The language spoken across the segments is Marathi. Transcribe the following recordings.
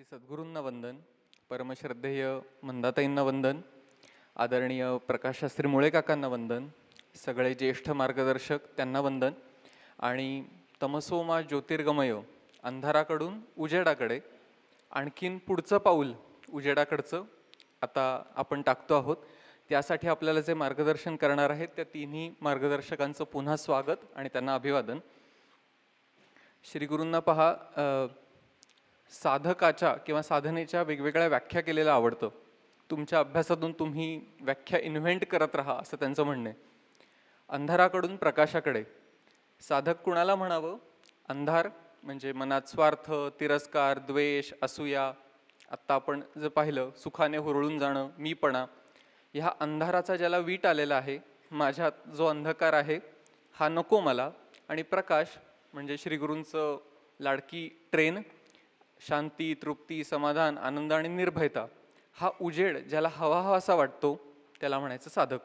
श्री सद्गुरूंना वंदन, परमश्रद्धेय मंदाताईंना वंदन, आदरणीय प्रकाशशास्त्री मुळे काकांना वंदन, सगळे ज्येष्ठ मार्गदर्शक त्यांना वंदन आणि तमसोमा ज्योतिर्गमय अंधाराकडून उजेडाकडे आणखीन पुढचं पाऊल उजेडाकडचं आता आपण टाकतो आहोत. त्यासाठी आपल्याला जे मार्गदर्शन करणार आहेत त्या तिन्ही मार्गदर्शकांचं पुन्हा स्वागत आणि त्यांना अभिवादन. श्री गुरूंना पहा, साधकाच्या किंवा साधनेच्या वेगवेगळ्या व्याख्या केलेलं आवडतं. तुमच्या अभ्यासातून तुम्ही व्याख्या इन्व्हेंट करत राहा असं त्यांचं म्हणणं आहे. अंधाराकडून प्रकाशाकडे साधक कुणाला म्हणावं? अंधार म्हणजे मनात स्वार्थ, तिरस्कार, द्वेष, असूया, आत्ता आपण जर पाहिलं सुखाने हुरळून जाणं, मीपणा, ह्या अंधाराचा ज्याला वीट आलेला आहे, माझ्यात जो अंधकार आहे हा नको मला, आणि प्रकाश म्हणजे श्रीगुरूंचं लाडकी ट्रेन, शांती, तृप्ती, समाधान, आनंद आणि निर्भयता, हा उजेड ज्याला हवा हवासा वाटतो त्याला म्हणायचं साधक.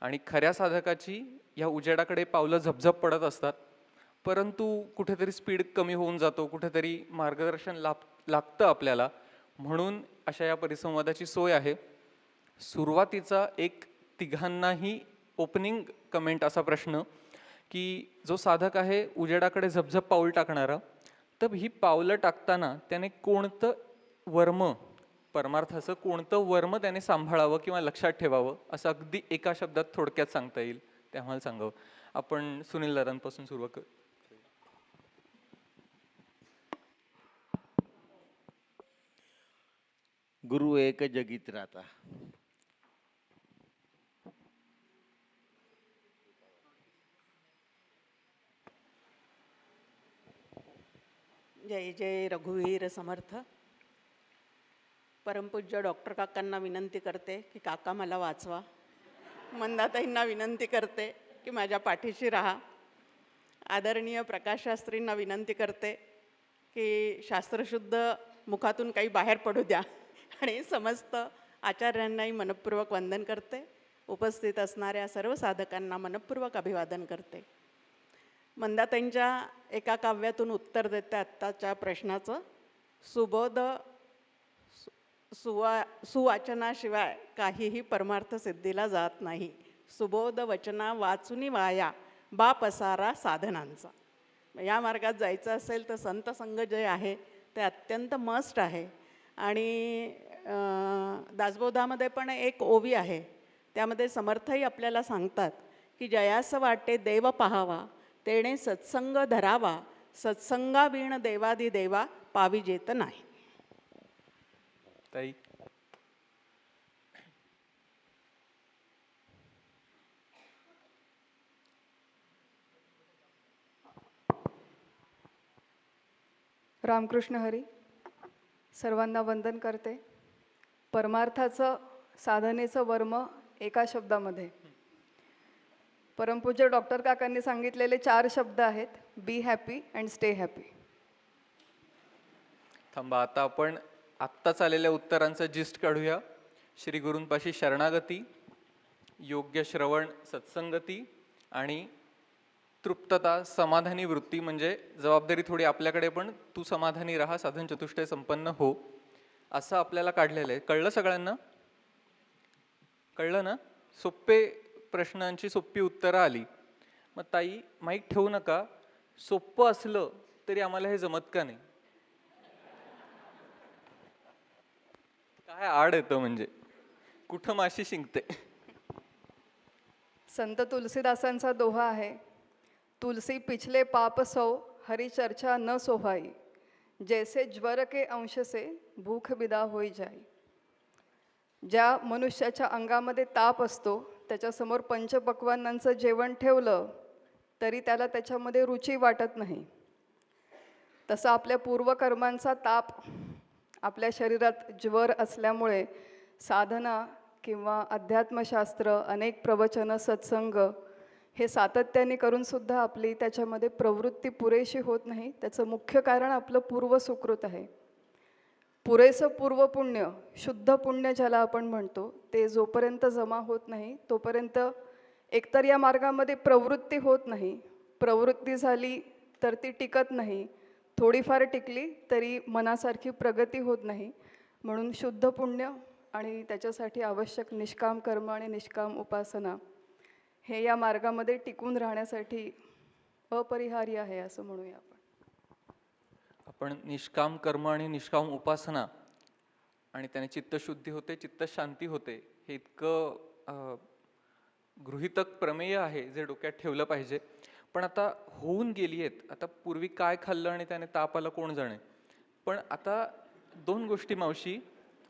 आणि खऱ्या साधकाची या उजेडाकडे पावलं झपझप पडत असतात, परंतु कुठेतरी स्पीड कमी होऊन जातो, कुठेतरी मार्गदर्शन लागतं आपल्याला. म्हणून अशा या परिसंवादाची सोय आहे. सुरुवातीचा एक तिघांनाही ओपनिंग कमेंट असा प्रश्न की जो साधक आहे उजेडाकडे झपझप पाऊल टाकणारा, तर ही पावलं टाकताना त्याने कोणतं वर्म, परमार्थाचं कोणतं वर्म त्याने सांभाळावं किंवा लक्षात ठेवावं असं अगदी एका शब्दात थोडक्यात सांगता येईल ते आम्हाला सांगावं. आपण सुनील दादांपासून सुरुवात करू. गुरु एक जगीत राहता. जय जय रघुवीर समर्थ. परमपूज्य डॉक्टर काकांना विनंती करते की काका मला वाचवा. मंदाताईंना विनंती करते की माझ्या पाठीशी राहा. आदरणीय प्रकाशशास्त्रींना विनंती करते की शास्त्रशुद्ध मुखातून काही बाहेर पडू द्या. आणि समस्त आचार्यांनाही मनपूर्वक वंदन करते. उपस्थित असणाऱ्या सर्व साधकांना मनपूर्वक अभिवादन करते. मंदाताईंच्या एका काव्यातून उत्तर देते आत्ताच्या प्रश्नाचं. सुबोध सुवाचनाशिवाय काहीही परमार्थ सिद्धीला जात नाही. सुबोध वचना वाचुनी वाया बा पसारा साधनांचा. या मार्गात जायचं असेल तर संत संग जे आहे ते अत्यंत मस्ट आहे. आणि दासबोधामध्ये पण एक ओवी आहे, त्यामध्ये समर्थही आपल्याला सांगतात की जयास वाटे देव पाहावा तेणे सत्संग धरावा, सत्संगावीण देवादी देवा पाविजेत नाही. ताई. रामकृष्ण हरी. सर्वांना वंदन करते. परमार्थाचं साधनेचं वर्म एका शब्दामध्ये परमपूज्य डॉक्टर काकांनी सांगितलेले 4 शब्द आहेत. Be happy and stay happy. थांबा, आता आपण आत्ताच आलेल्या उत्तरांचं जिस्ट काढूया. श्री गुरूंपाशी शरणागती, योग्य श्रवण, सत्संगती आणि तृप्तता, समाधानी वृत्ती, म्हणजे जबाबदारी थोडी आपल्याकडे, पण तू समाधानी राहा, साधन चतुष्टय संपन्न हो, असं आपल्याला काढलेलं आहे. कळलं सगळ्यांना? कळलं ना? सोपे प्रश्नांची सोपी उत्तरं आली. मग ताई माईक ठेवू नका. सोपं असलं तरी आम्हाला हे जमत का नाही? काय आड येतं म्हणजे कुठं माशी शिंकते. संत तुलसीदासांचा दोहा आहे, तुलसी पिछले पाप सौ हरी चर्चा न सोहाई, जैसे ज्वर के अंश से भूख बिदा होई जाई. ज्या मनुष्याच्या अंगामध्ये ताप असतो त्याच्यासमोर पंचपक्वान्नांचं जेवण ठेवलं तरी त्याला त्याच्यामध्ये रुची वाटत नाही. तसं आपल्या पूर्वकर्मांचा ताप आपल्या शरीरात ज्वर असल्यामुळे साधना किंवा अध्यात्मशास्त्र, अनेक प्रवचनं, सत्संग हे सातत्याने करूनसुद्धा आपली त्याच्यामध्ये प्रवृत्ती पुरेशी होत नाही. त्याचं मुख्य कारण आपलं पूर्वसुकृत आहे. पुरेसं पूर्वपुण्य, शुद्ध पुण्य ज्याला आपण म्हणतो, ते जोपर्यंत जमा होत नाही तोपर्यंत एकतर या मार्गामध्ये प्रवृत्ती होत नाही. प्रवृत्ती झाली तर ती टिकत नाही. थोडीफार टिकली तरी मनासारखी प्रगती होत नाही. म्हणून शुद्ध पुण्य आणि त्याच्यासाठी आवश्यक निष्काम कर्म आणि निष्काम उपासना हे या मार्गामध्ये टिकून राहण्यासाठी अपरिहार्य आहे असं म्हणूया आपण. आपण निष्काम कर्म आणि निष्काम उपासना आणि त्याने चित्तशुद्धी होते, चित्तशांती होते, हे इतकं गृहीतक प्रमेय आहे जे डोक्यात ठेवलं पाहिजे. पण आता होऊन गेली आहेत. आता पूर्वी काय खाल्लं आणि त्याने ताप आला कोण जाणे. पण आता दोन गोष्टी मावशी,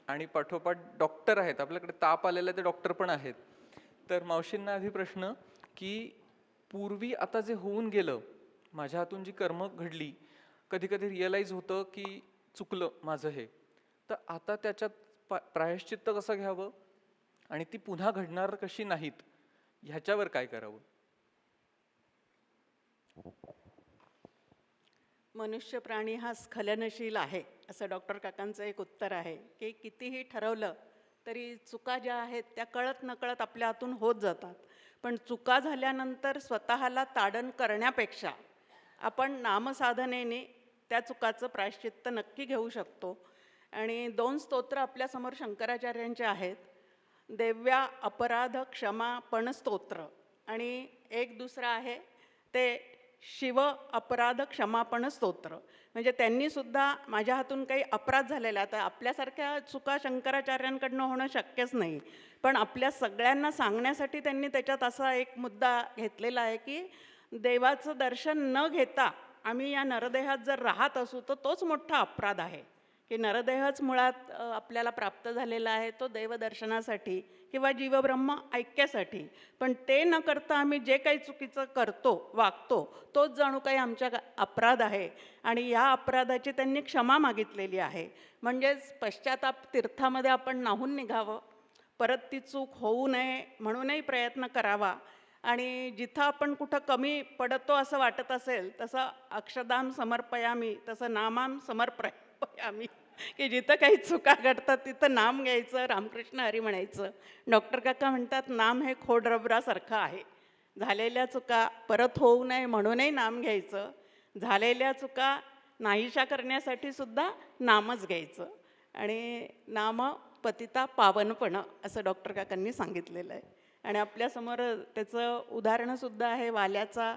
आणि पाठोपाठ डॉक्टर आहेत आपल्याकडे, ताप आलेले ते डॉक्टर पण आहेत. तर मावशींना आधी प्रश्न की पूर्वी आता जे होऊन गेलं, माझ्या हातून जी कर्म घडली, कधी कधी रिअलाईज होतं की चुकलं माझं हे, तर आता त्याच्यात प्रायश्चित्त कसं घ्यावं आणि ती पुन्हा घडणार कशी नाहीत ह्याच्यावर काय करावं? मनुष्य प्राणी हा स्खलनशील आहे असं डॉक्टर काकांचं एक उत्तर आहे, की कितीही ठरवलं तरी चुका ज्या आहेत त्या कळत नकळत आपल्या हातून होत जातात. पण चुका झाल्यानंतर स्वतःला ताडण करण्यापेक्षा आपण नामसाधनेने त्या चुकाचं प्रायश्चित्त नक्की घेऊ शकतो. आणि 2 स्तोत्र आपल्यासमोर शंकराचार्यांचे आहेत, देव्या अपराध क्षमापण स्तोत्र, आणि एक दुसरं आहे ते शिव अपराध क्षमापण स्तोत्र. म्हणजे त्यांनी सुद्धा माझ्या हातून काही अपराध झालेला, आता आपल्यासारख्या चुका शंकराचार्यांकडनं होणं शक्यच नाही, पण आपल्या सगळ्यांना सांगण्यासाठी त्यांनी त्याच्यात असा एक मुद्दा घेतलेला आहे की देवाचं दर्शन न घेता आम्ही या नरदेहात जर राहत असू तर तोच मोठा अपराध आहे. की नरदेहच मुळात आपल्याला प्राप्त झालेला आहे तो देवदर्शनासाठी किंवा जीवब्रह्म ऐक्यासाठी. पण ते न करता आम्ही जे काही चुकीचं करतो, वागतो, तोच जणू काही आमच्या अपराध आहे. आणि या अपराधाची त्यांनी क्षमा मागितलेली आहे. म्हणजेच पश्चाताप तीर्थामध्ये आपण न्हाऊन निघावं, परत ती चूक होऊ नये म्हणूनही प्रयत्न करावा. आणि जिथं आपण कुठं कमी पडतो असं वाटत असेल तसं अक्षदाम समर्पयामी, तसं नामाम समर्पयामी, की जिथं काही चुका घडतात तिथं नाम घ्यायचं, रामकृष्ण हरी म्हणायचं. डॉक्टर काका म्हणतात नाम हे खोडरबरासारखं आहे. झालेल्या चुका परत होऊ नये म्हणूनही नाम घ्यायचं, झालेल्या चुका नाहीशा करण्यासाठी सुद्धा नामच घ्यायचं. आणि नाम पतिता पावनपण असं डॉक्टर काकांनी सांगितलेलं आहे. आणि आपल्यासमोर त्याचं उदाहरणसुद्धा आहे वाल्याचा.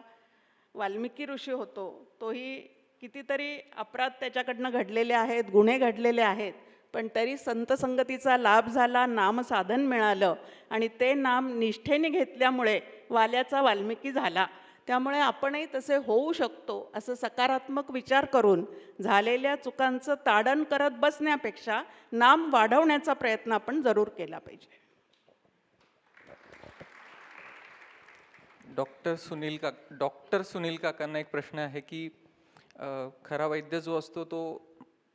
वाल्मिकी ऋषी होतो, तोही कितीतरी अपराध त्याच्याकडनं घडलेले आहेत, गुन्हे घडलेले आहेत, पण तरी संत संगतीचा लाभ झाला, नामसाधन मिळालं आणि ते नाम निष्ठेने घेतल्यामुळे वाल्याचा वाल्मिकी झाला. त्यामुळे आपणही तसे होऊ शकतो असं सकारात्मक विचार करून झालेल्या चुकांचं ताडण करत बसण्यापेक्षा नाम वाढवण्याचा प्रयत्न आपण जरूर केला पाहिजे. डॉक्टर सुनील काकांना एक प्रश्न आहे की खरा वैद्य जो असतो तो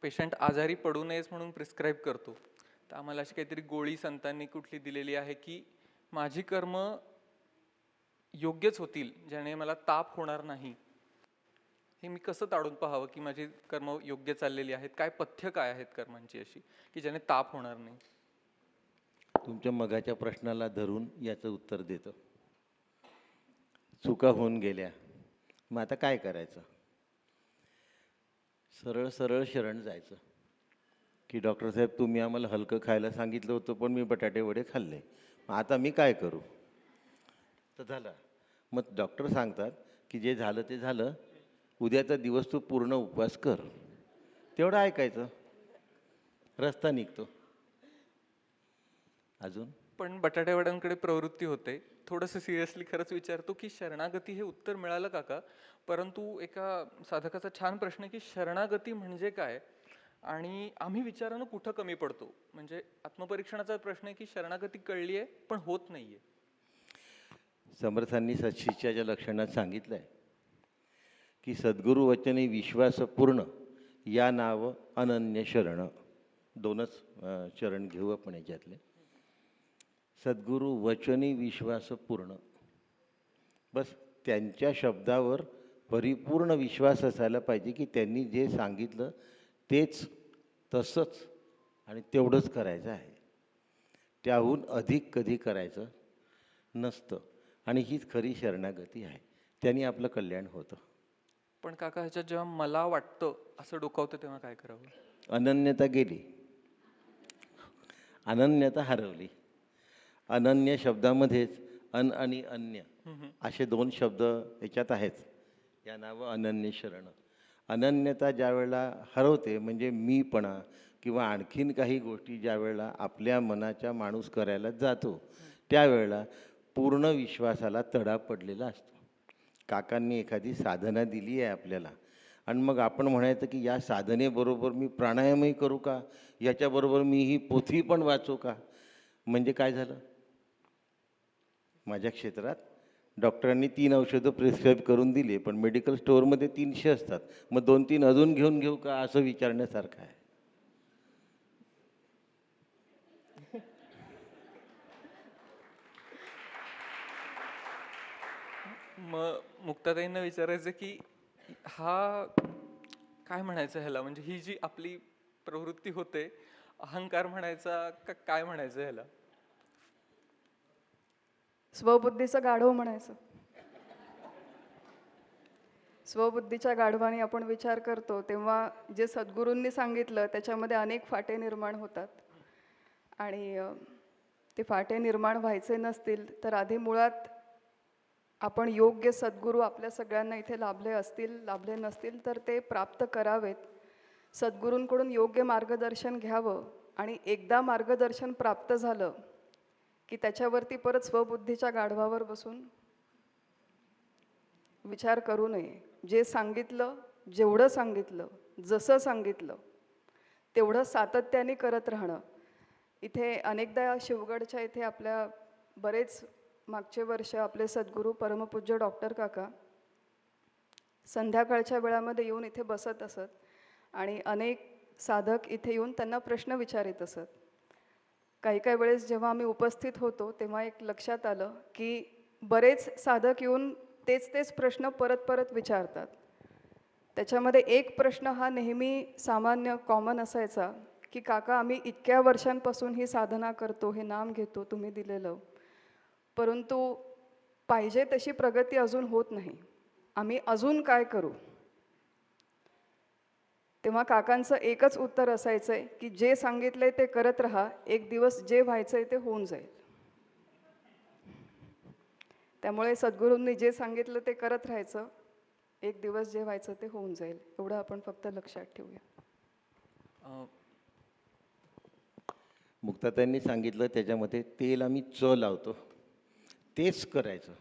पेशंट आजारी पडू नयेच म्हणून प्रिस्क्राईब करतो. तर आम्हाला अशी काहीतरी गोळी संतांनी कुठली दिलेली आहे की माझी कर्म योग्यच होतील ज्याने मला ताप होणार नाही, हे मी कसं ताडून पाहावं की माझी कर्म योग्य चाललेली आहेत? काय पथ्य काय आहेत कर्मांची अशी की ज्याने ताप होणार नाही? तुमच्या मगाच्या प्रश्नाला धरून याचं उत्तर देतो. चुका होऊन गेल्या, मग आता काय करायचं? सरळ सरळ शरण जायचं की डॉक्टर साहेब तुम्ही आम्हाला हलकं खायला सांगितलं होतं पण मी बटाटे वडे खाल्ले, मग आता मी काय करू? तर झालं. मग डॉक्टर सांगतात की जे झालं ते झालं, उद्याचा दिवस तू पूर्ण उपवास कर. तेवढं ऐकायचं, रस्ता निघतो. अजून पण बटाटेवड्यांकडे प्रवृत्ती होते. थोडंसं सिरियसली खरंच विचारतो की शरणागती हे उत्तर मिळालं काका, परंतु एका साधकाचा छान प्रश्न की शरणागती म्हणजे काय आणि आम्ही विचारानं कुठं कमी पडतो? म्हणजे आत्मपरीक्षणाचा प्रश्न आहे की शरणागती कळली आहे पण होत नाहीये. समर्थांनी सत्शिष्याच्या लक्षणात सांगितलं आहे की सद्गुरु वचने विश्वास पूर्ण या नाव अनन्य शरण. दोनच चरण घेऊ आपण याच्यातले. सद्गुरु वचनी विश्वास पूर्ण, बस त्यांच्या शब्दावर परिपूर्ण विश्वास असायला पाहिजे की त्यांनी जे सांगितलं तेच तसंच आणि तेवढंच करायचं आहे. त्याहून अधिक कधी करायचं नसतं. आणि हीच खरी शरणागती आहे. त्यांनी आपलं कल्याण होतं. पण काका ह्याच्यात जेव्हा मला वाटतं असं डोकावतं तेव्हा काय करावं? अनन्यता गेली, अनन्यता हरवली. अनन्य शब्दामध्येच अन आणि अन्य असे दोन शब्द याच्यात आहेत. या नावं अनन्य शरण. अनन्यता ज्या वेळेला हरवते म्हणजे मीपणा किंवा आणखीन काही गोष्टी ज्या वेळेला आपल्या मनाच्या माणूस करायला जातो त्यावेळेला पूर्ण विश्वासाला तडा पडलेला असतो. काकांनी एखादी साधना दिली आहे आपल्याला आणि मग आपण म्हणायचं की या साधनेबरोबर मी प्राणायामही करू का, याच्याबरोबर मी ही पोथी पण वाचू का? म्हणजे काय झालं? माझ्या क्षेत्रात डॉक्टरांनी 3 औषधं प्रिस्क्राईब करून दिली, पण मेडिकल स्टोअरमध्ये 300 असतात. मग 2-3 अजून घेऊ का असं विचारण्यासारखं आहे. मग मुक्ताताईंना विचारायचं की हा काय म्हणायचं ह्याला, म्हणजे ही जी आपली प्रवृत्ती होते, अहंकार म्हणायचा का काय म्हणायचं ह्याला? स्वबुद्धीचं गाढव म्हणायचं. स्वबुद्धीच्या गाढवाने आपण विचार करतो तेव्हा जे सद्गुरूंनी सांगितलं त्याच्यामध्ये अनेक फाटे निर्माण होतात. आणि ते फाटे निर्माण व्हायचे नसतील तर आधी मुळात आपण योग्य सद्गुरू आपल्या सगळ्यांना इथे लाभले असतील, लाभले नसतील तर ते प्राप्त करावेत. सद्गुरूंकडून योग्य मार्गदर्शन घ्यावं आणि एकदा मार्गदर्शन प्राप्त झालं की त्याच्यावरती परत स्वबुद्धीच्या गाढवावर बसून विचार करू नये. जे सांगितलं, जेवढं सांगितलं, जसं सांगितलं तेवढं सातत्याने करत राहणं. इथे अनेकदा शिवगडच्या इथे आपल्या बरेच मागचे वर्ष आपले सद्गुरू परमपूज्य डॉक्टर काका संध्याकाळच्या वेळामध्ये येऊन इथे बसत असत आणि अनेक साधक इथे येऊन त्यांना प्रश्न विचारित असत. काही काही वेळेस जेव्हा आम्ही उपस्थित होतो तेव्हा एक लक्षात आलं की बरेच साधक येऊन तेच प्रश्न परत परत विचारतात. त्याच्यामध्ये एक प्रश्न हा नेहमी सामान्य कॉमन असायचा की काका आम्ही इतक्या वर्षांपासून ही साधना करतो, हे नाम घेतो तुम्ही दिलेलं, परंतु पाहिजे तशी प्रगती अजून होत नाही, आम्ही अजून काय करू? तेव्हा काकांचं एकच उत्तर असायचं की जे सांगितलंय ते करत राहा, एक दिवस जे व्हायचंय ते होऊन जाईल. त्यामुळे सद्गुरूंनी जे सांगितलं ते करत राहायचं, एक दिवस जे व्हायचं ते होऊन जाईल. एवढं आपण फक्त लक्षात ठेवूया. मुक्ताताईंनी सांगितलं त्याच्यामध्ये तेल आम्ही च लावतो, तेच करायचं,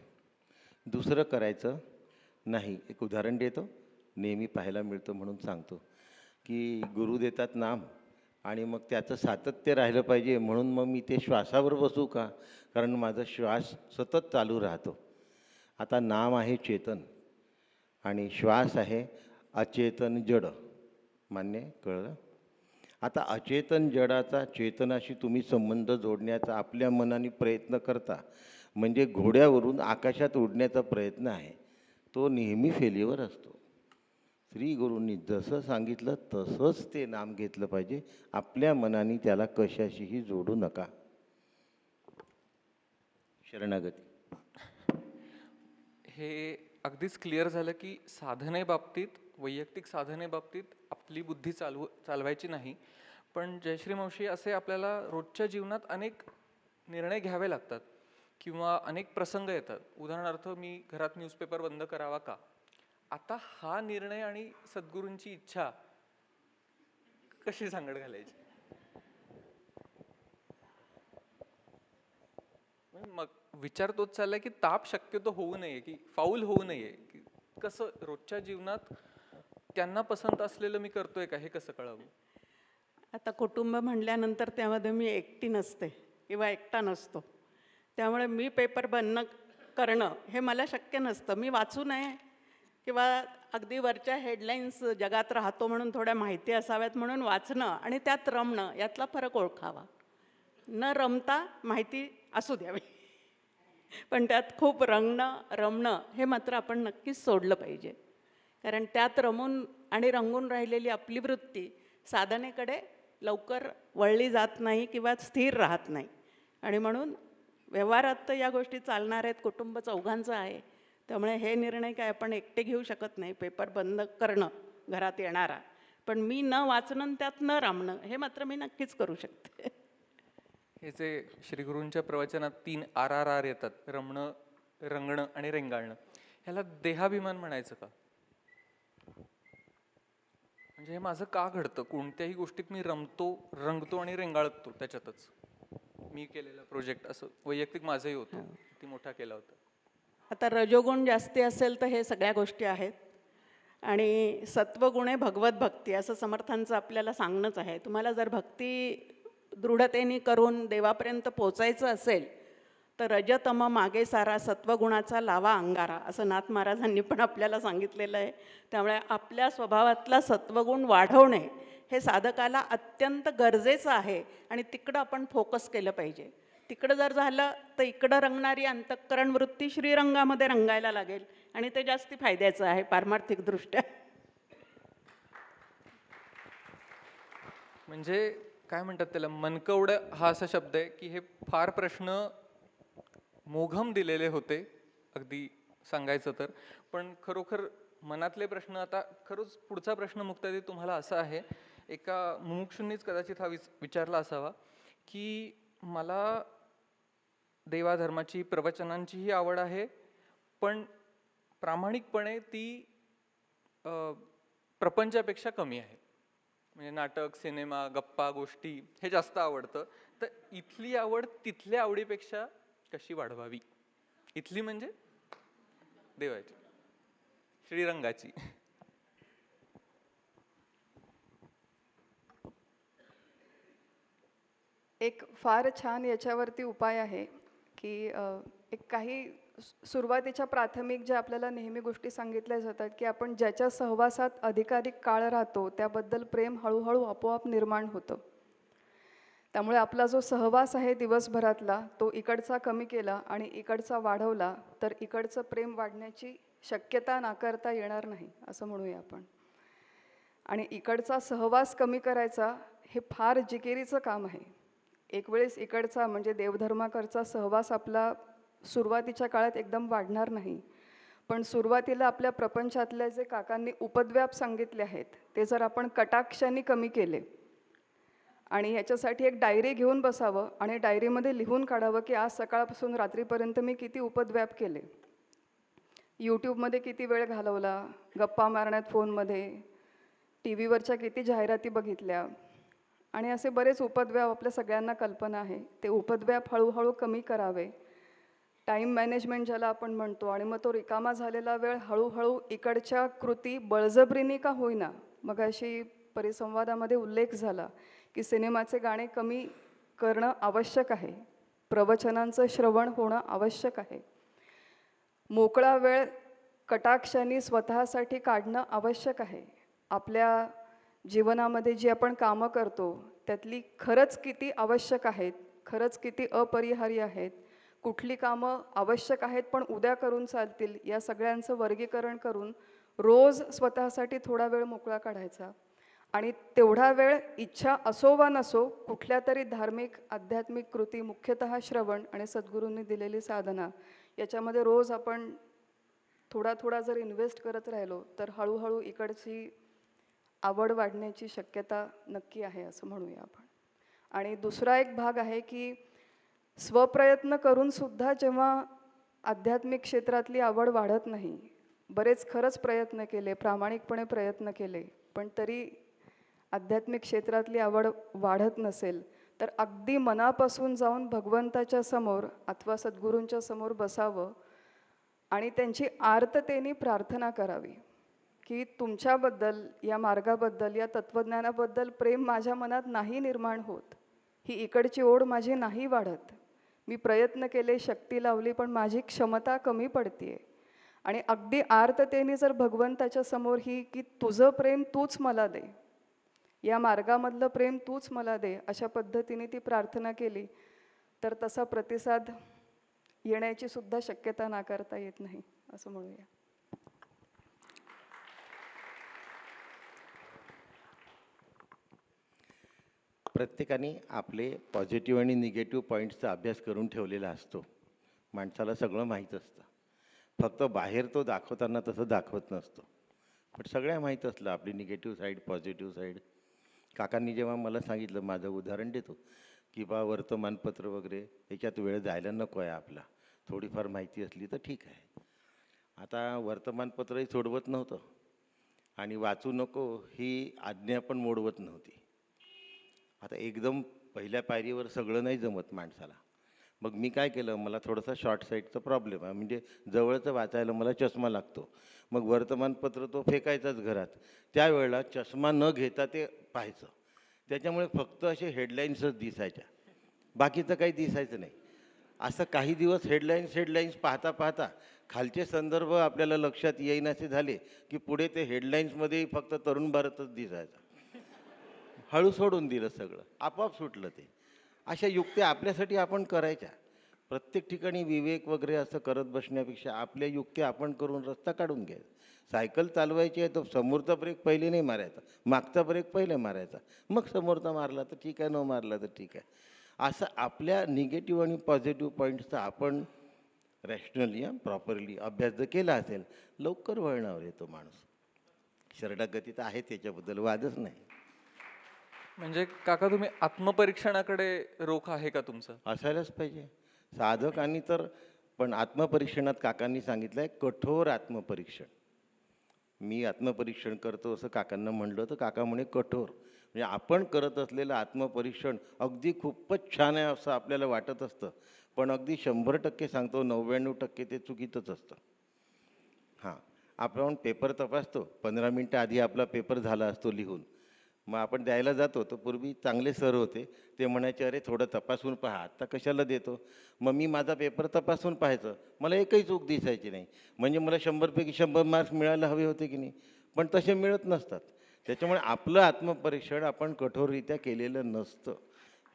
दुसरं करायचं नाही. एक उदाहरण देतो, नेहमी पाहायला मिळतं म्हणून सांगतो की गुरु देतात नाम आणि मग त्याचं सातत्य राहिलं पाहिजे म्हणून मग मी ते श्वासावर बसू का, कारण माझा श्वास सतत चालू राहतो. आता नाम आहे चेतन आणि श्वास आहे अचेतन जड. मान्य कळलं? आता अचेतन जडाचा चेतनाशी तुम्ही संबंध जोडण्याचा आपल्या मनाने प्रयत्न करता म्हणजे घोड्यावरून आकाशात उडण्याचा प्रयत्न आहे, तो नेहमी फेल्युअर असतो. श्री गुरूंनी जसं सांगितलं तसंच ते नाम घेतलं पाहिजे. आपल्या मनाने त्याला कशाशीही जोडू नका. शरणागती. हे अगदीच क्लिअर झालं की साधनेबाबतीत, वैयक्तिक साधनेबाबतीत आपली बुद्धी चालवायची नाही. पण जयश्री मावशी, असे आपल्याला रोजच्या जीवनात अनेक निर्णय घ्यावे लागतात किंवा अनेक प्रसंग येतात. उदाहरणार्थ, मी घरात न्यूजपेपर बंद करावा का? आता हा निर्णय आणि सद्गुरूंची इच्छा कशी सांगड घालायची? मग विचार तोच चाललाय की ताप शक्यतो होऊ नये, की फाऊल होऊ नये, की कसं रोजच्या जीवनात त्यांना पसंत असलेलं मी करतोय का हे कसं कळावं? आता कुटुंब म्हणल्यानंतर त्यामध्ये मी एकटी नसते किंवा एकटा नसतो. त्यामुळे मी पेपर बंद करणं हे मला शक्य नसतं. मी वाचू नये किंवा अगदी वरच्या हेडलाईन्स जगात राहतो म्हणून थोड्या माहिती असाव्यात म्हणून वाचणं आणि त्यात रमणं यातला फरक ओळखावा. न रमता माहिती असू द्यावी, पण त्यात खूप रमणं हे मात्र आपण नक्कीच सोडलं पाहिजे. कारण त्यात रमून आणि रंगून राहिलेली आपली वृत्ती साधनेकडे लवकर वळली जात नाही किंवा स्थिर राहत नाही. आणि म्हणून व्यवहारात तर या गोष्टी चालणार आहेत, कुटुंब चौघांचं आहे, त्यामुळे हे निर्णय काय आपण एकटे घेऊ शकत नाही. पेपर बंद करणं घरात येणारा, पण मी न वाचणं आणि त्यात न रामणं हे मात्र मी नक्कीच करू शकते. हे जे श्रीगुरूंच्या प्रवचनात 3 RRR येतात, रमणं, रंगणं आणि रेंगाळणं, ह्याला देहाभिमान म्हणायचं का? म्हणजे हे माझं का घडतं? कोणत्याही गोष्टीत मी रमतो, रंगतो आणि रेंगाळतो त्याच्यातच. मी केलेला प्रोजेक्ट असं वैयक्तिक माझंही होतं, किती मोठा केला होता. आता रजोगुण जास्ती असेल तर हे सगळ्या गोष्टी आहेत, आणि सत्वगुणे भगवत भक्ती असं समर्थांचं आपल्याला सांगणंच आहे. तुम्हाला जर भक्ती दृढतेने करून देवापर्यंत पोचायचं असेल तर रजतम मागे सारा, सत्वगुणाचा लावा अंगारा, असं नाथ महाराजांनी पण आपल्याला सांगितलेलं आहे. त्यामुळे आपल्या स्वभावातला सत्वगुण वाढवणे हे साधकाला अत्यंत गरजेचं आहे, आणि तिकडं आपण फोकस केलं पाहिजे. तिकडं जर झालं तर इकडं रंगणारी अंतःकरण वृत्ती श्रीरंगामध्ये रंगायला लागेल, आणि ते जास्ती फायद्याचं आहे पारमार्थिकदृष्ट्या. म्हणजे काय म्हणतात त्याला, मनकवडं हा असा शब्द आहे की हे फार प्रश्न मोघम दिलेले होते अगदी सांगायचं तर, पण खरोखर मनातले प्रश्न आता खरंच. पुढचा प्रश्न मुक्तादी तुम्हाला असा आहे, एका मुमुक्षूंनीच कदाचित हा विचारला असावा की मला देवाधर्माची, प्रवचनांचीही आवड आहे, पण प्रामाणिकपणे ती प्रपंचापेक्षा कमी आहे. म्हणजे नाटक, सिनेमा, गप्पा गोष्टी हे जास्त आवडतं. तर इथली आवड तिथल्या आवडीपेक्षा कशी वाढवावी? इथली म्हणजे देवाची, श्रीरंगाची. एक फार छान याच्यावरती उपाय आहे की एक काही सुरुवातीच्या प्राथमिक ज्या आपल्याला नेहमी गोष्टी सांगितल्या जातात की आपण ज्याच्या सहवासात अधिकाधिक काळ राहतो त्याबद्दल प्रेम हळूहळू आपोआप निर्माण होतं. त्यामुळे आपला जो सहवास आहे दिवसभरातला तो इकडचा कमी केला आणि इकडचा वाढवला तर इकडचं प्रेम वाढण्याची शक्यता नाकारता येणार नाही असं म्हणूया आपण. आणि इकडचा सहवास कमी करायचा हे फार जिकिरीचं काम आहे. एक वेळेस इकडचा म्हणजे देवधर्माकडचा सहवास आपला सुरुवातीच्या काळात एकदम वाढणार नाही, पण सुरुवातीला आपल्या प्रपंचातले जे काकांनी उपद्व्याप सांगितले आहेत ते जर आपण कटाक्षाने कमी केले आणि याच्यासाठी एक डायरी घेऊन बसावं आणि डायरीमध्ये लिहून काढावं की आज सकाळपासून रात्रीपर्यंत मी किती उपद्व्याप केले, यूट्यूबमध्ये किती वेळ घालवला, गप्पा मारण्यात फोनमध्ये, टी व्हीवरच्या किती जाहिराती बघितल्या, आणि असे बरेच उपद्व्याप आपल्या सगळ्यांना कल्पना आहे. ते उपद्व्याप हळूहळू कमी करावे. टाईम मॅनेजमेंट ज्याला आपण म्हणतो, आणि मग तो रिकामा झालेला वेळ हळूहळू इकडच्या कृती बळजबरीने का होईना, मग अशी परिसंवादामध्ये उल्लेख झाला की सिनेमाचे गाणे कमी करणं आवश्यक आहे, प्रवचनांचं श्रवण होणं आवश्यक आहे, मोकळा वेळ कटाक्षाने स्वतःसाठी काढणं आवश्यक आहे. आपल्या जीवनामध्ये जी आपण कामं करतो त्यातली खरंच किती आवश्यक आहेत, खरंच किती अपरिहार्य आहेत, कुठली कामं आवश्यक आहेत पण उद्या करून चालतील, या सगळ्यांचं वर्गीकरण करून रोज स्वतःसाठी थोडा वेळ मोकळा काढायचा. आणि तेवढा वेळ इच्छा असो वा नसो कुठल्या तरी धार्मिक आध्यात्मिक कृती, मुख्यतः श्रवण आणि सद्गुरूंनी दिलेली साधना, याच्यामध्ये रोज आपण थोडा थोडा जर इन्व्हेस्ट करत राहिलो तर हळूहळू इकडची आवड वाढण्याची शक्यता नक्की आहे असं म्हणूया आपण. आणि दुसरा एक भाग आहे की स्वप्रयत्न करूनसुद्धा जेव्हा आध्यात्मिक क्षेत्रातली आवड वाढत नाही, बरेच खरंच प्रयत्न केले, प्रामाणिकपणे प्रयत्न केले, पण तरी आध्यात्मिक क्षेत्रातली आवड वाढत नसेल तर अगदी मनापासून जाऊन भगवंताच्या समोर अथवा सद्गुरूंच्या समोर बसावं आणि त्यांची आर्ततेने प्रार्थना करावी की तुमच्याबद्दल, या मार्गाबद्दल, या तत्त्वज्ञानाबद्दल प्रेम माझ्या मनात नाही निर्माण होत, ही इकडची ओढ माझी नाही वाढत, मी प्रयत्न केले, शक्ती लावली, पण माझी क्षमता कमी पडतीये. आणि अगदी आर्ततेने जर भगवंताच्या समोर ही की तुझं प्रेम तूच मला दे, या मार्गामधलं प्रेम तूच मला दे, अशा पद्धतीने ती प्रार्थना केली तर तसा प्रतिसाद येण्याची सुद्धा शक्यता नाकारता येत नाही असं म्हणूया. प्रत्येकाने आपले पॉझिटिव्ह आणि निगेटिव्ह पॉईंट्सचा अभ्यास करून ठेवलेला असतो. माणसाला सगळं माहीत असतं, फक्त बाहेर तो दाखवताना तसं दाखवत नसतो. पण सगळ्या माहीत असलं आपली निगेटिव्ह साईड, पॉझिटिव्ह साईड. काकांनी जेव्हा मला सांगितलं, माझं उदाहरण देतो, की बा वर्तमानपत्र वगैरे याच्यात वेळ जायला नको आहे आपला, थोडीफार माहिती असली तर ठीक आहे. आता वर्तमानपत्रही सोडवत नव्हतं आणि वाचू नको ही आज्ञा पण मोडवत नव्हती. आता एकदम पहिल्या पायरीवर सगळं नाही जमत माणसाला. मग मी काय केलं, मला थोडासा शॉर्ट साईटचा प्रॉब्लेम आहे, म्हणजे जवळचं वाचायला मला चष्मा लागतो. मग वर्तमानपत्र तो फेकायचाच घरात. त्यावेळेला चष्मा न घेता ते पाहायचं. त्याच्यामुळे फक्त असे हेडलाईन्सच दिसायच्या, बाकीचं काही दिसायचं नाही. असं काही दिवस हेडलाईन्स पाहता पाहता खालचे संदर्भ आपल्याला लक्षात येईनासे झाले, की पुढे ते हेडलाईन्समध्येही फक्त तरुण भारतच दिसायचा. हळू सोडून दिलं सगळं, आपोआप सुटलं ते. अशा युक्त्या आपल्यासाठी आपण करायच्या. प्रत्येक ठिकाणी विवेक वगैरे असं करत बसण्यापेक्षा आपल्या युक्त्या आपण करून रस्ता काढून घ्यायचा. सायकल चालवायची आहे तर समोरचा ब्रेक पहिले नाही मारायचा, मागचा ब्रेक पहिले मारायचा, मग समोरचा मारला तर ठीक आहे, न मारला तर ठीक आहे. असं आपल्या निगेटिव्ह आणि पॉझिटिव्ह पॉईंट्सचा आपण रॅशनली प्रॉपरली अभ्यास जर केला असेल, लवकर वळणावर येतो माणूस. शरणागती तर आहे, त्याच्याबद्दल वादच नाही. म्हणजे काका तुम्ही आत्मपरीक्षणाकडे रोख आहे का तुमचं? असायलाच पाहिजे साधकांनी तर. पण आत्मपरीक्षणात काकांनी सांगितलं आहे कठोर आत्मपरीक्षण. मी आत्मपरीक्षण करतो असं काकांना म्हणलं तर काका म्हणे कठोर. म्हणजे आपण करत असलेलं आत्मपरीक्षण अगदी खूपच छान आहे असं आपल्याला वाटत असतं, पण अगदी 100% सांगतो 99% ते चुकीचंच असतं. हां, आपण पेपर तपासतो, 15 मिनटं आधी आपला पेपर झाला असतो लिहून. मग आपण द्यायला जातो तर पूर्वी चांगले सर होते, ते म्हणायचे अरे थोडं तपासून पहा, आत्ता कशाला देतो. मग मी माझा पेपर तपासून पाहायचं, मला एकही चूक दिसायची नाही. म्हणजे मला 100पैकी 100 मार्क्स मिळायला हवे होते की नाही, पण तसे मिळत नसतात. त्याच्यामुळे आपलं आत्मपरीक्षण आपण कठोररित्या केलेलं नसतं.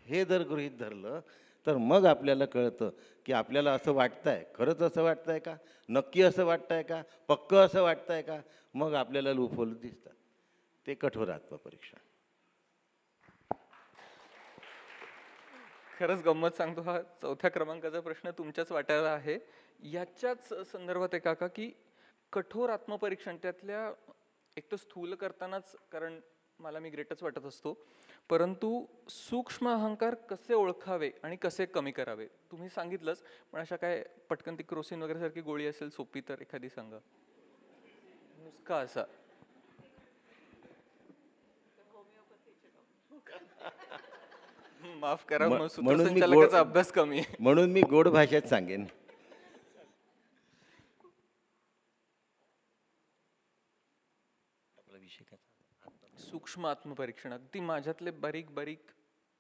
हे जर गृहीत धरलं तर मग आपल्याला कळतं की आपल्याला असं वाटतं आहे, खरंच असं वाटतं आहे का, नक्की असं वाटतं आहे का, पक्कं असं वाटतं आहे का. मग आपल्याला लूपहोल दिसतात. ते कठोर आत्मपरीक्षण. खरंच गंमत सांगतो, हा 4थ्या क्रमांकाचा प्रश्न तुमच्याच वाट्याला आहे. याच्याच संदर्भात आहे काका, की कठोर आत्मपरीक्षण त्यातल्या एक तर स्थूल करतानाच, कारण मला मी ग्रेटच वाटत असतो, परंतु सूक्ष्म अहंकार कसे ओळखावे आणि कसे कमी करावे तुम्ही सांगितलंच. पण अशा काय पटकन ती क्रोसिन वगैरे सारखी गोळी असेल सोपी तर एखादी सांगा, नुसका असा. माफ करा, मग म्हणून मी सूत्रसंचालकाचा अभ्यास कमी आहे. म्हणून मी गोड भाषेत सांगेन. आपला विषय काय? सूक्ष्म आत्मपरीक्षण, अगदी माझ्यातले बारीक बारीक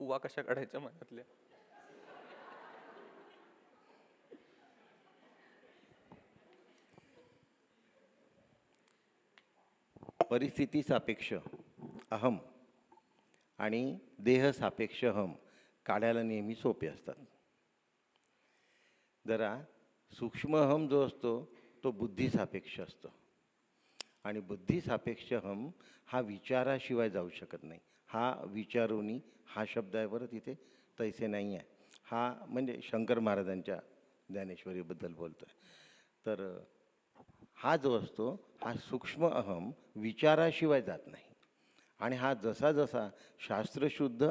उवा कशा काढायच्या मनातल्या. परिस्थिती सापेक्ष अहम आणि देह सापेक्ष हम काढायला नेहमी सोपे असतात. जरा सूक्ष्म हम जो असतो तो बुद्धी सापेक्ष असतो, आणि बुद्धी सापेक्ष हम हा विचाराशिवाय जाऊ शकत नाही. हा विचारोनी हा शब्द आहे बरं, तिथे तैसे नाही आहे. हा म्हणजे शंकर महाराजांच्या ज्ञानेश्वरीबद्दल बोलतो आहे. तर हा जो असतो हा सूक्ष्म अहम विचाराशिवाय जात नाही. आणि हा जसा जसा शास्त्रशुद्ध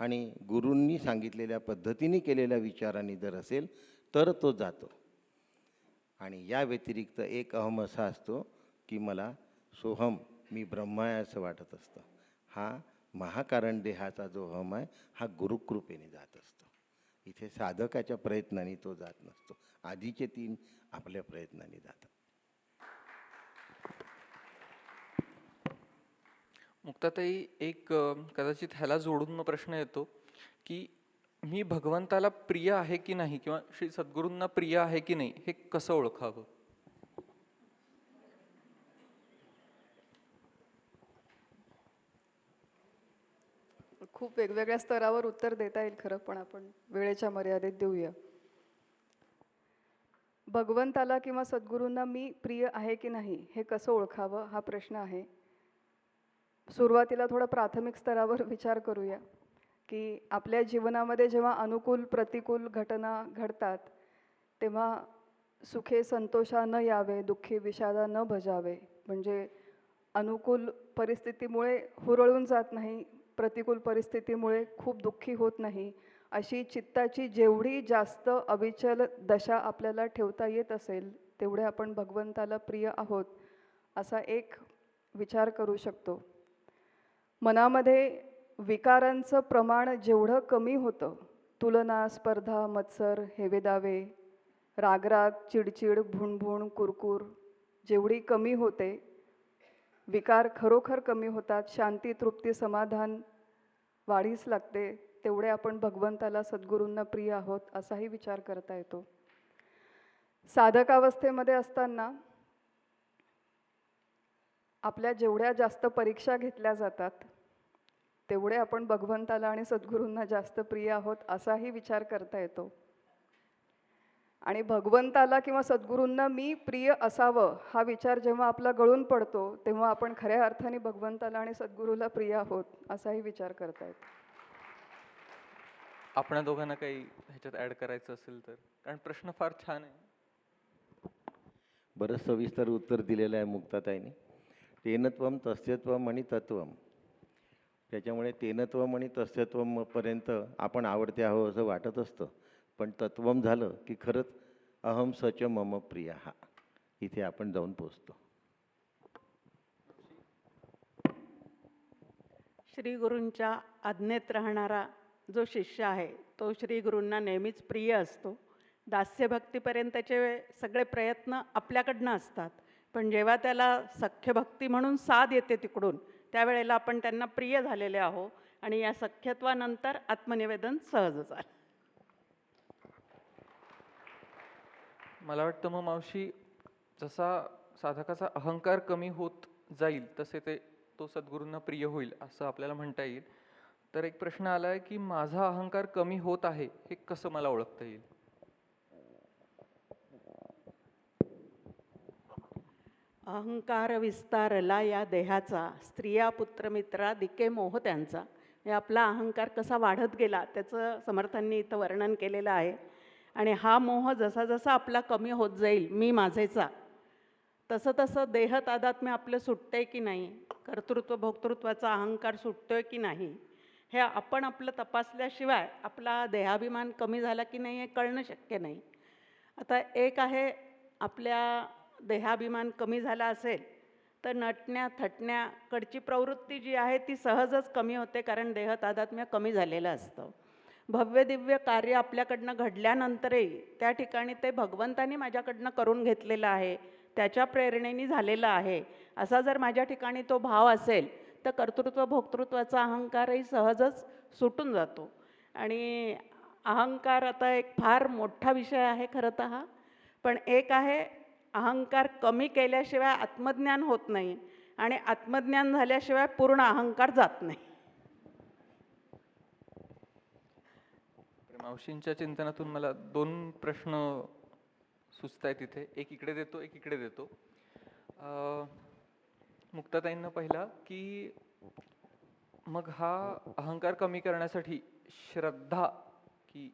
आणि गुरूंनी सांगितलेल्या पद्धतीने केलेल्या विचारांनी जर असेल तर तो जातो. आणि या व्यतिरिक्त एक अहम असा असतो की मला सोहम, मी ब्रह्म आहे असं वाटत असतं. हा महाकारण देहाचा जो अहम आहे हा गुरुकृपेने जात असतो. इथे साधकाच्या प्रयत्नाने तो जात नसतो. आधीचे 3 आपल्या प्रयत्नाने जातात. मुक्ताताई, एक कदाचित ह्याला जोडून मग प्रश्न येतो की मी भगवंताला प्रिय आहे की नाही, किंवा श्री सद्गुरूंना प्रिय आहे की नाही, हे कसं ओळखावं? खूप वेगवेगळ्या स्तरावर उत्तर देता येईल खरं, पण आपण वेळेच्या मर्यादेत देऊया. भगवंताला किंवा सद्गुरूंना मी प्रिय आहे की नाही हे कसं ओळखावं हा प्रश्न आहे. सुरुवातीला थोडा प्राथमिक स्तरावर विचार करूया की आपल्या जीवनामध्ये जेव्हा अनुकूल प्रतिकूल घटना घडतात तेव्हा सुखे संतोषा न यावे, दुःखी विषादा न भजावे. म्हणजे अनुकूल परिस्थितीमुळे हुरळून जात नाही, प्रतिकूल परिस्थितीमुळे खूप दुःखी होत नाही. अशी चित्ताची जेवढी जास्त अविचल दशा आपल्याला ठेवता येत असेल, तेवढे आपण भगवंताला प्रिय आहोत, असा एक विचार करू शकतो. मनामध्ये विकारांचं प्रमाण जेवढं कमी होतं, तुलना, स्पर्धा, मत्सर, हेवेदावे, रागराग, चिडचिड, भुणभुण, कुरकुर जेवढी कमी होते, विकार खरोखर कमी होतात, शांती, तृप्ती, समाधान वाढीस लागते, तेवढे आपण भगवंताला, सद्गुरूंना प्रिय आहोत असाही विचार करता येतो. साधकावस्थेमध्ये असताना आपल्या जेवढ्या जास्त परीक्षा घेतल्या जातात, तेवढे आपण भगवंताला आणि सद्गुरूंना जास्त प्रिय आहोत असाही विचार करता येतो. आणि भगवंताला किंवा सद्गुरूंना मी प्रिय असावं हा विचार जेव्हा आपला गळून पडतो, तेव्हा आपण खऱ्या अर्थाने भगवंताला आणि सद्गुरूला प्रिय आहोत असाही विचार करता येतो. आपणा दोघांना काही ह्याच्यात ॲड करायचं असेल तर, कारण प्रश्न फार छान आहे. बरंच सविस्तर उत्तर दिलेलं आहे मुक्ताताईंनी. तेनत्वम, तस्यत्वम आणि तत्वम. त्याच्यामुळे तेनत्वम आणि तस्यत्वमपर्यंत आपण आवडते आहो असं वाटत असतं, पण तत्वम झालं की खरंच अहम सच मम प्रिय हा इथे आपण जाऊन पोचतो. श्री गुरूंच्या आज्ञेत राहणारा जो शिष्य आहे तो श्री गुरूंना नेहमीच प्रिय असतो. दास्यभक्तीपर्यंतचे सगळे प्रयत्न आपल्याकडनं असतात, पण जेव्हा त्याला सख्यभक्ती म्हणून साथ येते तिकडून, त्यावेळेला आपण त्यांना प्रिय झालेले आहो आणि या सख्यत्वानंतर आत्मनिवेदन सहजच आहे. मला वाटतं मग मावशी, जसा साधकाचा अहंकार कमी होत जाईल तसे तो सद्गुरूंना प्रिय होईल असं आपल्याला म्हणता येईल. तर एक प्रश्न आला आहे की माझा अहंकार कमी होत आहे हे कसं मला ओळखता येईल? अहंकार विस्तारला या देहाचा, स्त्रिया पुत्रमित्रा दिके मोह त्यांचा. हे आपला अहंकार कसा वाढत गेला त्याचं समर्थांनी इथं वर्णन केलेलं आहे. आणि हा मोह जसा जसा आपला कमी होत जाईल, मी माझेचा, तसं तसं देह तादात्म्य आपलं सुटतंय की नाही, कर्तृत्व भोक्तृत्वाचा अहंकार सुटतोय की नाही, हे आपण आपलं तपासल्याशिवाय आपला देहाभिमान कमी झाला की नाही हे कळणं शक्य नाही. आता एक आहे, आपल्या देहाभिमान कमी झाला असेल तर नटण्या थटण्याकडची प्रवृत्ती जी आहे ती सहजच कमी होते, कारण देह तादात्म्य कमी झालेलं असतं. भव्य दिव्य कार्य आपल्याकडनं घडल्यानंतरही त्या ठिकाणी ते भगवंतानी माझ्याकडनं करून घेतलेलं आहे, त्याच्या प्रेरणेने झालेलं आहे, असा जर माझ्या ठिकाणी तो भाव असेल तर कर्तृत्व भोक्तृत्वाचा अहंकारही सहजच सुटून जातो. आणि अहंकार आता एक फार मोठा विषय आहे खरं तर हा, पण एक आहे, अहंकार कमी केल्याशिवाय आत्मज्ञान होत नाही आणि आत्मज्ञान झाल्याशिवाय पूर्ण अहंकार जात नाही. मावशींच्या चिंतनातून मला 2 प्रश्न सुचत आहेत इथे, एक इकडे देतो एक इकडे देतो. मुक्ताताईंना पहिला की मग हा अहंकार कमी करण्यासाठी श्रद्धा, की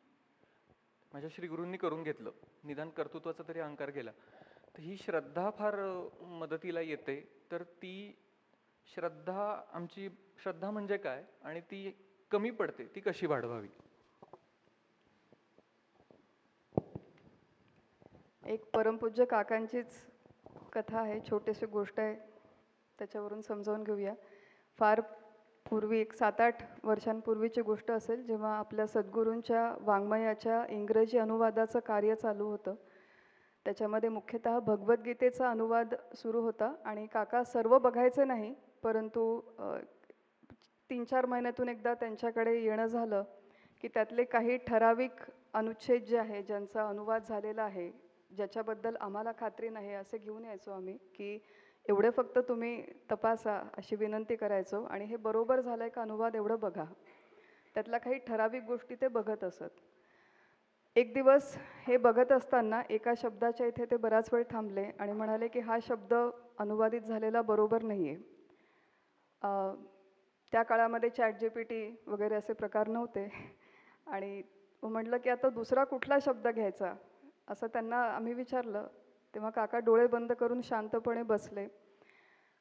माझ्या श्रीगुरूंनी करून घेतलं, निदान कर्तृत्वाचा तरी अहंकार गेला, तर ही श्रद्धा फार मदतीला येते. तर ती आमची श्रद्धा म्हणजे काय आणि ती कमी पडते, ती कशी वाढवावी? एक परमपूज्य काकांचीच कथा आहे, छोटीशी गोष्ट आहे, त्याच्यावरून समजावून घेऊया. फार पूर्वी, एक 7-8 वर्षांपूर्वीची गोष्ट असेल, जेव्हा आपल्या सद्गुरूंच्या वाङ्मयाच्या इंग्रजी अनुवादाचं कार्य चालू होतं. त्याच्यामध्ये मुख्यतः भगवद्गीतेचा अनुवाद सुरू होता आणि काका सर्व बघायचे नाही, परंतु 3-4 महिन्यातून एकदा त्यांच्याकडे येणं झालं की त्यातले काही ठराविक अनुच्छेद जे आहे, ज्यांचा अनुवाद झालेला आहे, ज्याच्याबद्दल आम्हाला खात्री नाही, असे घेऊन यायचो आम्ही, की एवढे फक्त तुम्ही तपासा अशी विनंती करायचो आणि हे बरोबर झालं आहे का अनुवाद एवढं बघा. त्यातल्या काही ठराविक गोष्टी ते बघत असत. एक दिवस हे बघत असताना एका शब्दाच्या इथे ते बराच वेळ थांबले आणि म्हणाले की हा शब्द अनुवादित झालेला बरोबर नाही आहे. त्या काळामध्ये ChatGPT वगैरे असे प्रकार नव्हते आणि म्हटलं की आता दुसरा कुठला शब्द घ्यायचा. असं त्यांना आम्ही विचारलं. तेव्हा काका डोळे बंद करून शांतपणे बसले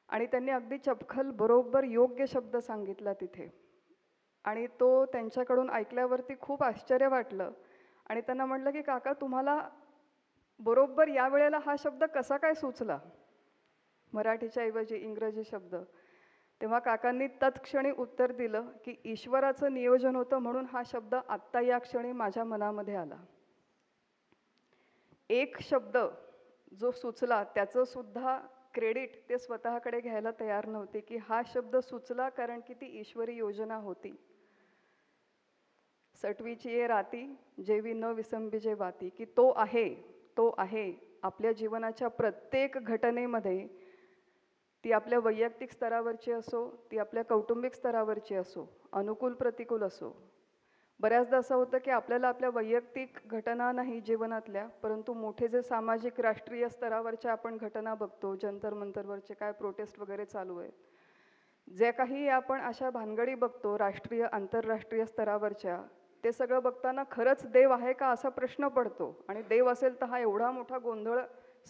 आणि त्यांनी अगदी चपखल बरोबर योग्य शब्द सांगितला तिथे. आणि तो त्यांच्याकडून ऐकल्यावरती खूप आश्चर्य वाटलं आणि त्यांना म्हटलं की काका तुम्हाला बरोबर या वेळेला हा शब्द कसा काय सुचला, मराठीच्या ऐवजी इंग्रजी शब्द. तेव्हा काकांनी तत्क्षणी उत्तर दिलं की ईश्वराचं नियोजन होतं म्हणून हा शब्द आत्ता या क्षणी माझ्या मनामध्ये आला. एक शब्द जो सुचला त्याचं सुद्धा क्रेडिट ते स्वतःकडे घ्यायला तयार नव्हते की हा शब्द सुचला कारण की ती ईश्वरी योजना होती. सटवीची ये राती जेवी न विसंबीजे वाती, की तो आहे आपल्या जीवनाच्या प्रत्येक घटनेमध्ये, ती आपल्या वैयक्तिक स्तरावरची असो, ती आपल्या कौटुंबिक स्तरावरची असो, अनुकूल प्रतिकूल असो. बऱ्याचदा असं होतं की आपल्याला आपल्या वैयक्तिक घटना नाही जीवनातल्या, परंतु मोठे जे सामाजिक राष्ट्रीय स्तरावरच्या आपण घटना बघतो, जंतर मंतरवरचे काय प्रोटेस्ट वगैरे चालू आहेत, जे काही आपण अशा भानगडी बघतो राष्ट्रीय आंतरराष्ट्रीय स्तरावरच्या, ते सगळं बघताना खरंच देव आहे का असा प्रश्न पडतो. आणि देव असेल तर हा एवढा मोठा गोंधळ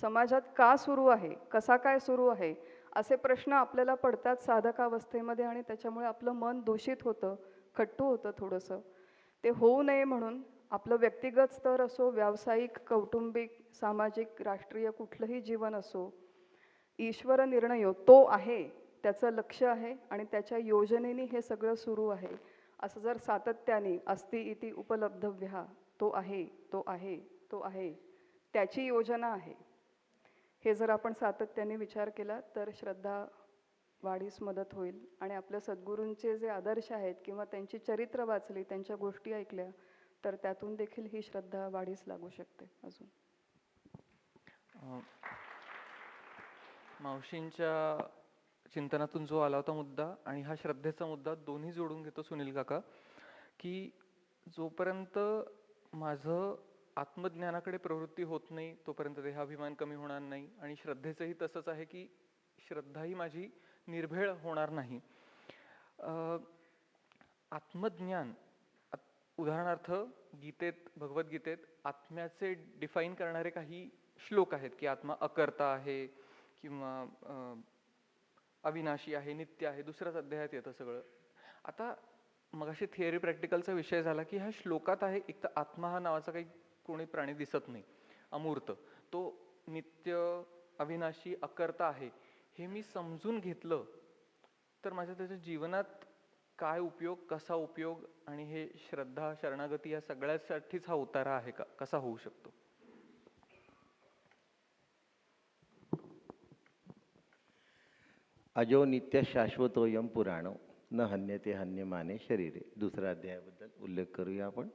समाजात का सुरू आहे, कसा काय सुरू आहे, असे प्रश्न आपल्याला पडतात साधकावस्थेमध्ये. आणि त्याच्यामुळे आपलं मन दूषित होतं, खट्टू होतं थोडंसं. ते होऊ नये म्हणून आपलं व्यक्तिगत स्तर असो, व्यावसायिक, कौटुंबिक, सामाजिक, राष्ट्रीय कुठलंही जीवन असो, ईश्वर निर्णयो तो आहे, त्याचं लक्ष आहे आणि त्याच्या योजनेने हे सगळं सुरू आहे. असं जर सातत्याने अस्ति इति उपलब्धव्यः, तो आहे, तो आहे, तो आहे, त्याची योजना आहे, हे जर आपण सातत्याने विचार केला तर श्रद्धा वाढीस मदत होईल. आणि आपल्या सद्गुरूंचे जे आदर्श आहेत किंवा त्यांची चरित्र वाचली, त्यांच्या गोष्टी ऐकल्या, तर त्यातून देखील ही श्रद्धा वाढीस लागू शकते. अजून मावशींच्या चिंतनातून जो आला होता मुद्दा आणि हा श्रद्धेचा मुद्दा दोन्ही जोडून घेतो सुनील काका, की जोपर्यंत माझं आत्मज्ञानाकडे प्रवृत्ती होत नाही तोपर्यंत देहाभिमान कमी होणार नाही. आणि श्रद्धेचंही तसंच आहे की श्रद्धाही माझी निर्भेळ होणार नाही. आत्मज्ञान, उदाहरणार्थ गीतेत, भगवद्गीतेत आत्म्याचे डिफाईन करणारे काही श्लोक आहेत की आत्मा अकर्ता आहे किंवा अविनाशी आहे, नित्य आहे. दुसऱ्याच अध्यायात येतं सगळं. आता मगाशी थिअरी प्रॅक्टिकलचा विषय झाला की ह्या श्लोकात आहे एक तर आत्मा हा नावाचा काही कोणी प्राणी दिसत नाही, अमूर्त, तो नित्य, अविनाशी, अकर्ता आहे, हे मी समजून घेतलं तर माझ्या त्याच्या जीवनात काय उपयोग, कसा उपयोग, आणि हे श्रद्धा, शरणागती या सगळ्यासाठीच हा उतारा आहे का, कसा होऊ शकतो? अजो नित्य शाश्वतोयम पुराणो न हन्यते हन्यमाने शरीरे, दुसऱ्या अध्यायाबद्दल उल्लेख करूया आपण.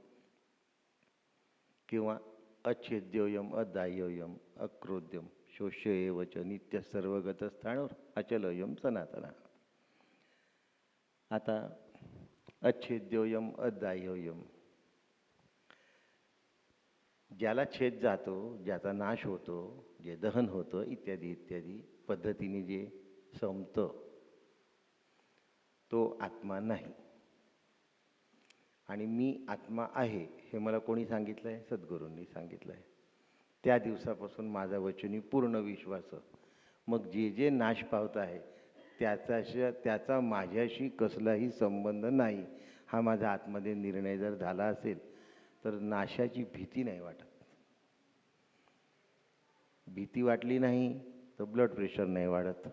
किंवा अच्छेद्योयम अदाह्योयम अक्रोध्यम शोष्य एव च नित्य सर्वगत स्थाणोर अचलोयम सनातना. आता अच्छेद्योयम अदाह्योयम, ज्याला छेद जातो, ज्याचा नाश होतो, जे दहन होतं इत्यादी इत्यादी पद्धतीने जे संपतं, तो आत्मा नाही. आणि मी आत्मा आहे हे मला कोणी सांगितलं आहे? सद्गुरूंनी सांगितलं आहे. त्या दिवसापासून माझा वचनी पूर्ण विश्वास. मग जे जे नाश पावत आहे त्याचा माझ्याशी कसलाही संबंध नाही, हा माझा आतमध्ये निर्णय जर झाला असेल तर नाशाची भीती नाही वाटत. भीती वाटली नाही तर ब्लड प्रेशर नाही वाढत,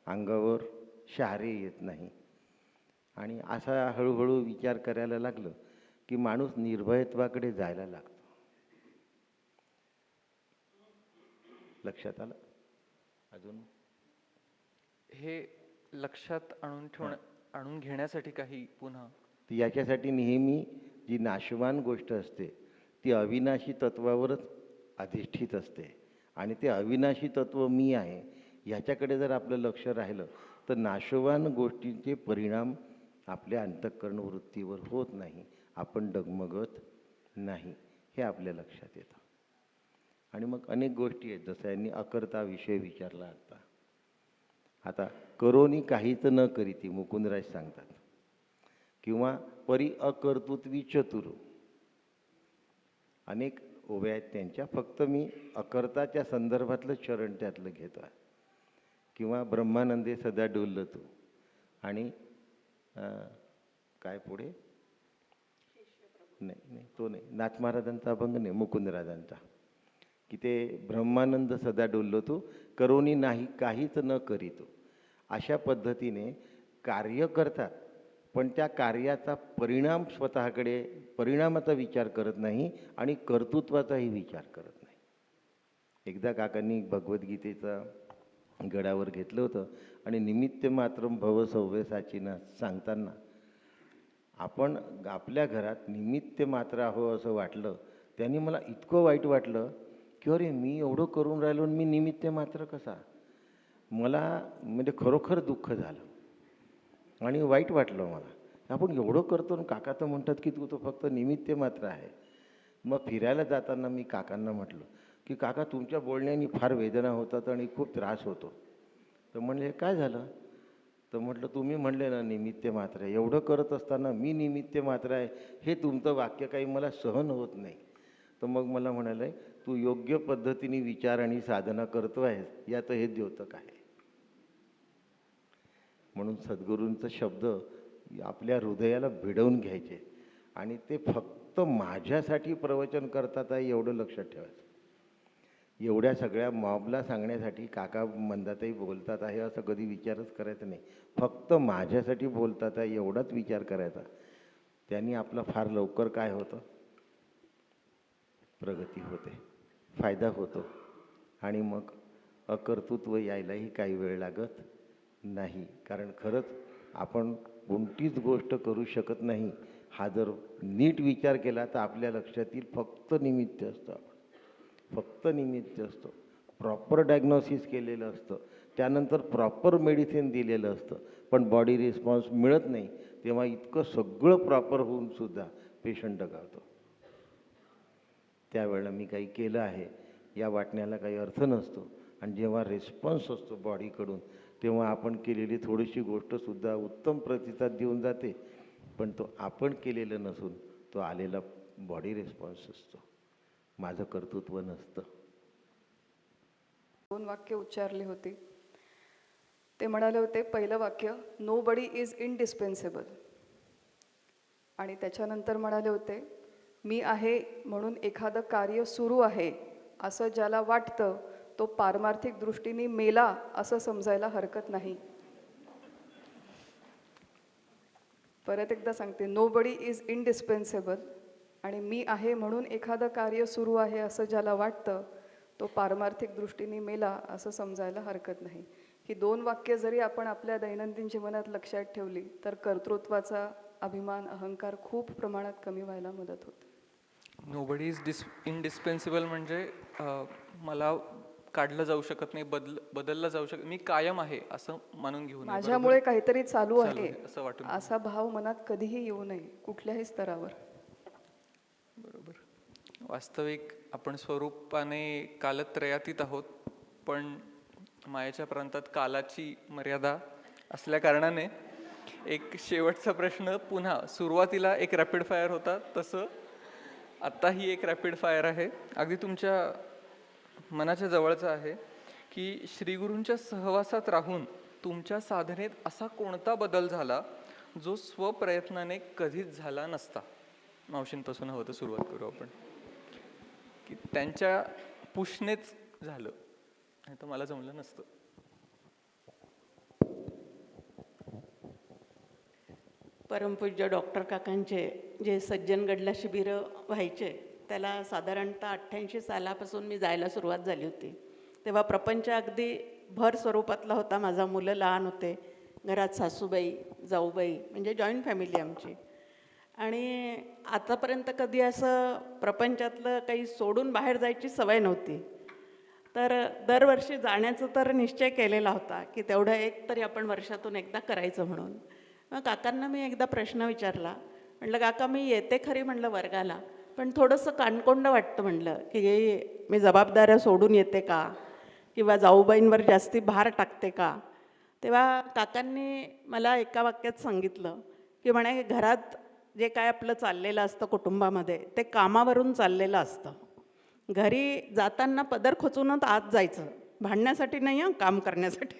अंगावर शहारे येत नाही. आणि असा हळूहळू विचार करायला लागलं की माणूस निर्भयत्वाकडे जायला लागतो. लक्षात आलं? अजून हे लक्षात आणून घेण्यासाठी काही पुन्हा याच्यासाठी नेहमी जी नाशवान गोष्ट असते ती अविनाशी तत्वावरच अधिष्ठित असते. आणि ते अविनाशी तत्व मी आहे ह्याच्याकडे जर आपलं लक्ष राहिलं तर नाशवान गोष्टींचे परिणाम आपल्या अंतःकरण वृत्तीवर होत नाही, आपण डगमगत नाही, हे आपल्या लक्षात येतं. आणि मग अनेक गोष्टी आहेत, जसं यांनी अकर्ता विषय विचारला आता. आता करोनी काहीच न करीती मुकुंदराज सांगतात, किंवा परी अकर्तृत्वी चतुर, अनेक ओव्या आहेत त्यांच्या, फक्त मी अकर्ताच्या संदर्भातलं चरण त्यातलं घेतो आहे. किंवा ब्रह्मानंदे सदा डोललं तू, आणि काय पुढे, नाही तो नाही, नाथ महाराजांचा अभंग नाही, मुकुंदराजांचा, की ते ब्रह्मानंद सदा डोललो तू, करोनी नाही काहीच न करीतो. अशा पद्धतीने कार्य करतात, पण त्या कार्याचा परिणाम स्वतःकडे, परिणामाचा विचार करत नाही आणि कर्तृत्वाचाही विचार करत नाही. एकदा काकांनी भगवद्गीतेचा गडावर घेतलं होतं आणि निमित्त मात्र भव सव्य साचीना सांगताना आपण आपल्या घरात निमित्त मात्र आहो असं वाटलं. त्यांनी मला इतकं वाईट वाटलं की अरे मी एवढं करून राहिलो आणि मी निमित्त मात्र कसा. मला म्हणजे खरोखर दुःख झालं आणि वाईट वाटलं मला. आपण एवढं करतो आणि काका तर म्हणतात की तू तो फक्त निमित्त मात्र आहे. मग फिरायला जाताना मी काकांना म्हटलं की काका तुमच्या बोलण्याने फार वेदना होतात आणि खूप त्रास होतो. तर म्हणले काय झालं. तर म्हटलं तुम्ही म्हणले ना निमित्त मात्र आहे, एवढं करत असताना मी निमित्त मात्र आहे हे तुमचं वाक्य काही मला सहन होत नाही. तर मग मला म्हणाले तू योग्य पद्धतीने विचार आणि साधना करतो आहेस यात हे द्योतक आहे. म्हणून सद्गुरूंचा शब्द आपल्या हृदयाला भिडवून घ्यायचे आणि ते फक्त माझ्यासाठी प्रवचन करतात आहे एवढं लक्षात ठेवायचं. एवढ्या सगळ्या मॉबला सांगण्यासाठी काका मंदाताई बोलतात आहे असं कधी विचारच करायचा नाही. फक्त माझ्यासाठी बोलतात आहे एवढाच विचार करायचा. त्यांनी आपला फार लवकर काय होतं, प्रगती होते, फायदा होतो आणि मग अकर्तृत्व यायलाही काही वेळ लागत नाही. कारण खरंच आपण कोणतीच गोष्ट करू शकत नाही हा जर नीट विचार केला तर आपल्या लक्षात येईल फक्त निमित्त असतं. फक्त निमित्त असतं. प्रॉपर डायग्नॉसिस केलेलं असतं, त्यानंतर प्रॉपर मेडिसिन दिलेलं असतं, पण बॉडी रिस्पॉन्स मिळत नाही. तेव्हा इतकं सगळं प्रॉपर होऊनसुद्धा पेशंट दगावतो. त्यावेळेला मी काही केलं आहे या वाटण्याला काही अर्थ नसतो. आणि जेव्हा रिस्पॉन्स असतो बॉडीकडून तेव्हा आपण केलेली थोडीशी गोष्टसुद्धा उत्तम प्रतिसाद देऊन जाते. पण तो आपण केलेलं नसून तो आलेला बॉडी रिस्पॉन्स असतो, माझं कर्तृत्व नसतं. 2 वाक्य उच्चारली होती. ते म्हणाले होते, पहिलं वाक्य नो बडी इज इनडिस्पेन्सेबल, आणि त्याच्यानंतर म्हणाले होते मी आहे म्हणून एखादं कार्य सुरू आहे असं ज्याला वाटतं तो पारमार्थिक दृष्टीने मेला असं समजायला हरकत नाही. परत एकदा सांगते, नो बडी इज इनडिस्पेन्सेबल आणि मी आहे म्हणून एखादं कार्य सुरू आहे असं ज्याला वाटतं तो पारमार्थिक दृष्टीने मेला असं समजायला हरकत नाही. ही 2 वाक्य जरी आपण आपल्या दैनंदिन जीवनात लक्षात ठेवली तर कर्तृत्वाचा अभिमान, अहंकार खूप प्रमाणात कमी व्हायला मदत होते. नोबडी इज इनडिस्पेन्सिबल म्हणजे मला काढलं जाऊ शकत नाही, बदललं जाऊ शकत, मी कायम आहे असं मानून घेऊ नये. माझ्यामुळे काहीतरी चालू आहे असं वाटून असा भाव मनात कधीही येऊ नये कुठल्याही स्तरावर. बरोबर. वास्तविक आपण स्वरूपाने कालत्रयातीत आहोत, पण मायेच्या प्रांतात कालाची मर्यादा असल्या कारणाने एक शेवटचा प्रश्न, पुन्हा सुरुवातीला एक रॅपिड फायर होता तसं आत्ताही एक रॅपिड फायर आहे. अगदी तुमच्या मनाच्या जवळचं आहे की श्रीगुरूंच्या सहवासात राहून तुमच्या साधनेत असा कोणता बदल झाला जो स्वप्रयत्नाने कधीच झाला नसता. मावशींपासून हवं तर सुरुवात करू आपण, की त्यांच्या पुष्णेच झालं, नाही तर मला जमलं नसतं. परमपूज्य डॉक्टर काकांचे जे सज्जनगडला शिबिरं व्हायचे त्याला साधारणतः 88 सालापासून मी जायला सुरुवात झाली होती. तेव्हा प्रपंच अगदी भर स्वरूपातला होता. माझा मुलं लहान होते, घरात सासूबाई, जाऊबाई, म्हणजे जॉईंट फॅमिली आमची. आणि आतापर्यंत कधी असं प्रपंचातलं काही सोडून बाहेर जायची सवय नव्हती. तर दरवर्षी जाण्याचं तर निश्चय केलेला होता की तेवढं एक तरी आपण वर्षातून एकदा करायचं म्हणून. मग काकांना मी एकदा प्रश्न विचारला. म्हटलं काका मी येते खरी म्हणलं वर्गाला, पण थोडंसं काणकोंड वाटतं म्हणलं की मी जबाबदाऱ्या सोडून येते का किंवा जाऊबाईंवर जास्ती भार टाकते का. तेव्हा काकांनी मला एका वाक्यात सांगितलं की म्हणे घरात जे काय आपलं चाललेलं असतं कुटुंबामध्ये ते कामावरून चाललेलं असतं. घरी जाताना पदर खोचूनच आत जायचं, भांडण्यासाठी नाही हं, काम करण्यासाठी.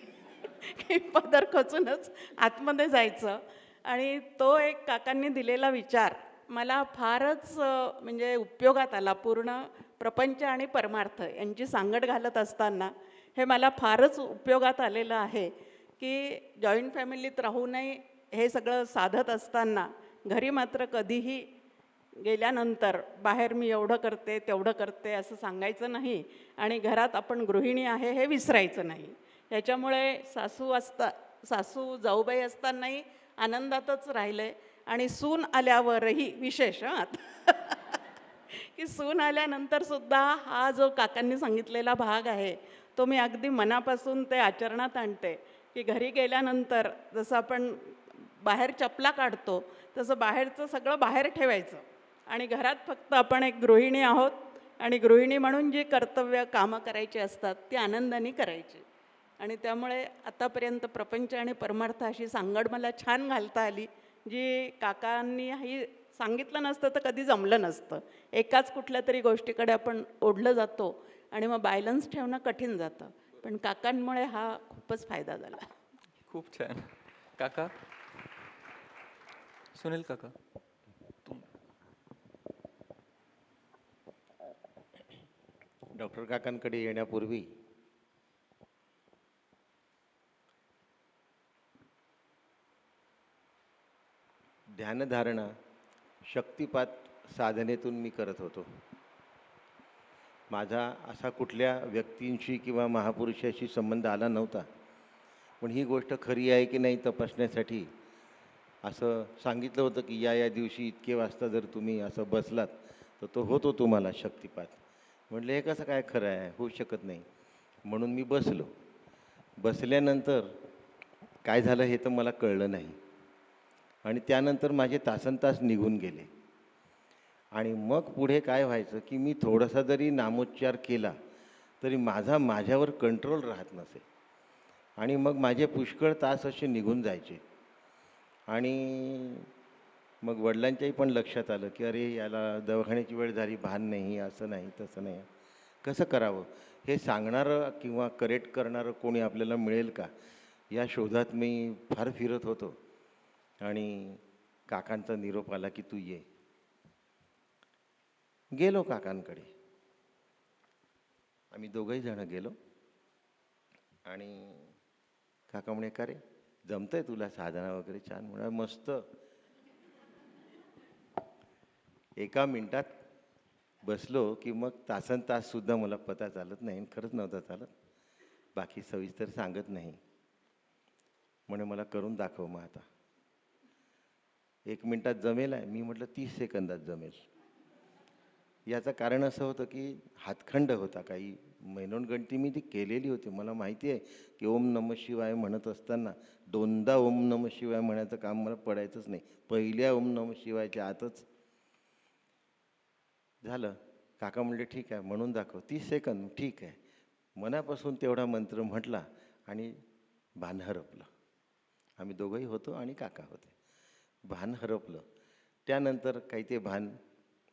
की पदर खोचूनच आतमध्ये जायचं. आणि तो एक काकांनी दिलेला विचार मला फारच म्हणजे उपयोगात आला. पूर्ण प्रपंच आणि परमार्थ यांची सांगड घालत असताना हे मला फारच उपयोगात आलेलं आहे, की जॉईंट फॅमिलीत राहूनही हे सगळं साधत असताना घरी मात्र कधीही गेल्यानंतर बाहेर मी एवढं करते तेवढं करते असं सांगायचं नाही आणि घरात आपण गृहिणी आहे हे विसरायचं नाही. ह्याच्यामुळे सासू जाऊबाई असतानाही आनंदातच राहिले आणि सून आल्यावरही विशेष हं आता. की सून आल्यानंतर सुद्धा हा जो काकांनी सांगितलेला भाग आहे तो मी अगदी मनापासून ते आचरणात आणते. की घरी गेल्यानंतर जसं आपण बाहेर चपला काढतो तसं बाहेरचं सगळं बाहेर ठेवायचं आणि घरात फक्त आपण एक गृहिणी आहोत आणि गृहिणी म्हणून जी कर्तव्य कामं करायची असतात ती आनंदाने करायची. आणि त्यामुळे आतापर्यंत प्रपंच आणि परमार्थ अशी सांगड मला छान घालता आली, जी काकांनी ही सांगितलं नसतं तर कधी जमलं नसतं. एकाच कुठल्या तरी गोष्टीकडे आपण ओढलं जातो आणि मग बॅलन्स ठेवणं कठीण जातं. पण काकांमुळे हा खूपच फायदा झाला. खूप छान. काका, सुनील काका, डॉक्टर काकांकडे येण्यापूर्वी ध्यानधारणा शक्तिपात साधनेतून मी करत होतो. माझा असा कुठल्या व्यक्तींशी किंवा महापुरुषाशी संबंध आला नव्हता. पण ही गोष्ट खरी आहे की नाही तपासण्यासाठी असं सांगितलं होतं की या दिवशी इतके वाजता जर तुम्ही असं बसलात तर तो होतो तुम्हाला शक्तिपात. म्हटलं हे कसं काय खरं आहे, होऊ शकत नाही. म्हणून मी बसलो. बसल्यानंतर काय झालं हे तर मला कळलं नाही आणि त्यानंतर माझे तासनतास निघून गेले. आणि मग पुढे काय व्हायचं की मी थोडासा जरी नामोच्चार केला तरी माझ्यावर कंट्रोल राहत नसे आणि मग माझे पुष्कळ तास असे निघून जायचे. आणि मग वडिलांच्याही पण लक्षात आलं की अरे याला दवाखान्याची वेळ झाली, भान नाही, असं नाही तसं नाही, कसं करावं. हे सांगणारं किंवा करेक्ट करणारं कोणी आपल्याला मिळेल का या शोधात मी फार फिरत होतो. आणि काकांचा निरोप आला की तू ये. गेलो काकांकडे. आम्ही दोघंही जण गेलो आणि काका म्हणे का रे जमतंय तुला साधना वगैरे छान. म्हणा मस्त. एका मिनिटात बसलो की मग तासन तास सुद्धा मला पता चालत नाही. खरंच नव्हता चालत. बाकी सविस्तर सांगत नाही. म्हणे मला करून दाखव मग आता. 1 मिनिटात जमेल आहे. मी म्हटलं 30 सेकंदात जमेल. याचं कारण असं होतं की हातखंड होता. काही मनोगणती मी ती केलेली होती. मला माहिती आहे की ओम नमः शिवाय म्हणत असताना 2दा ओम नमः शिवाय म्हणायचं काम मला पडायचंच नाही. पहिल्या ओम नमः शिवायच्या आतच झालं. काका म्हणले ठीक आहे म्हणून दाखव. 30 सेकंद ठीक आहे. मनापासून तेवढा मंत्र म्हटला आणि भान हरपलं. आम्ही दोघंही होतो आणि काका होते. भान हरपलं. त्यानंतर काही ते भान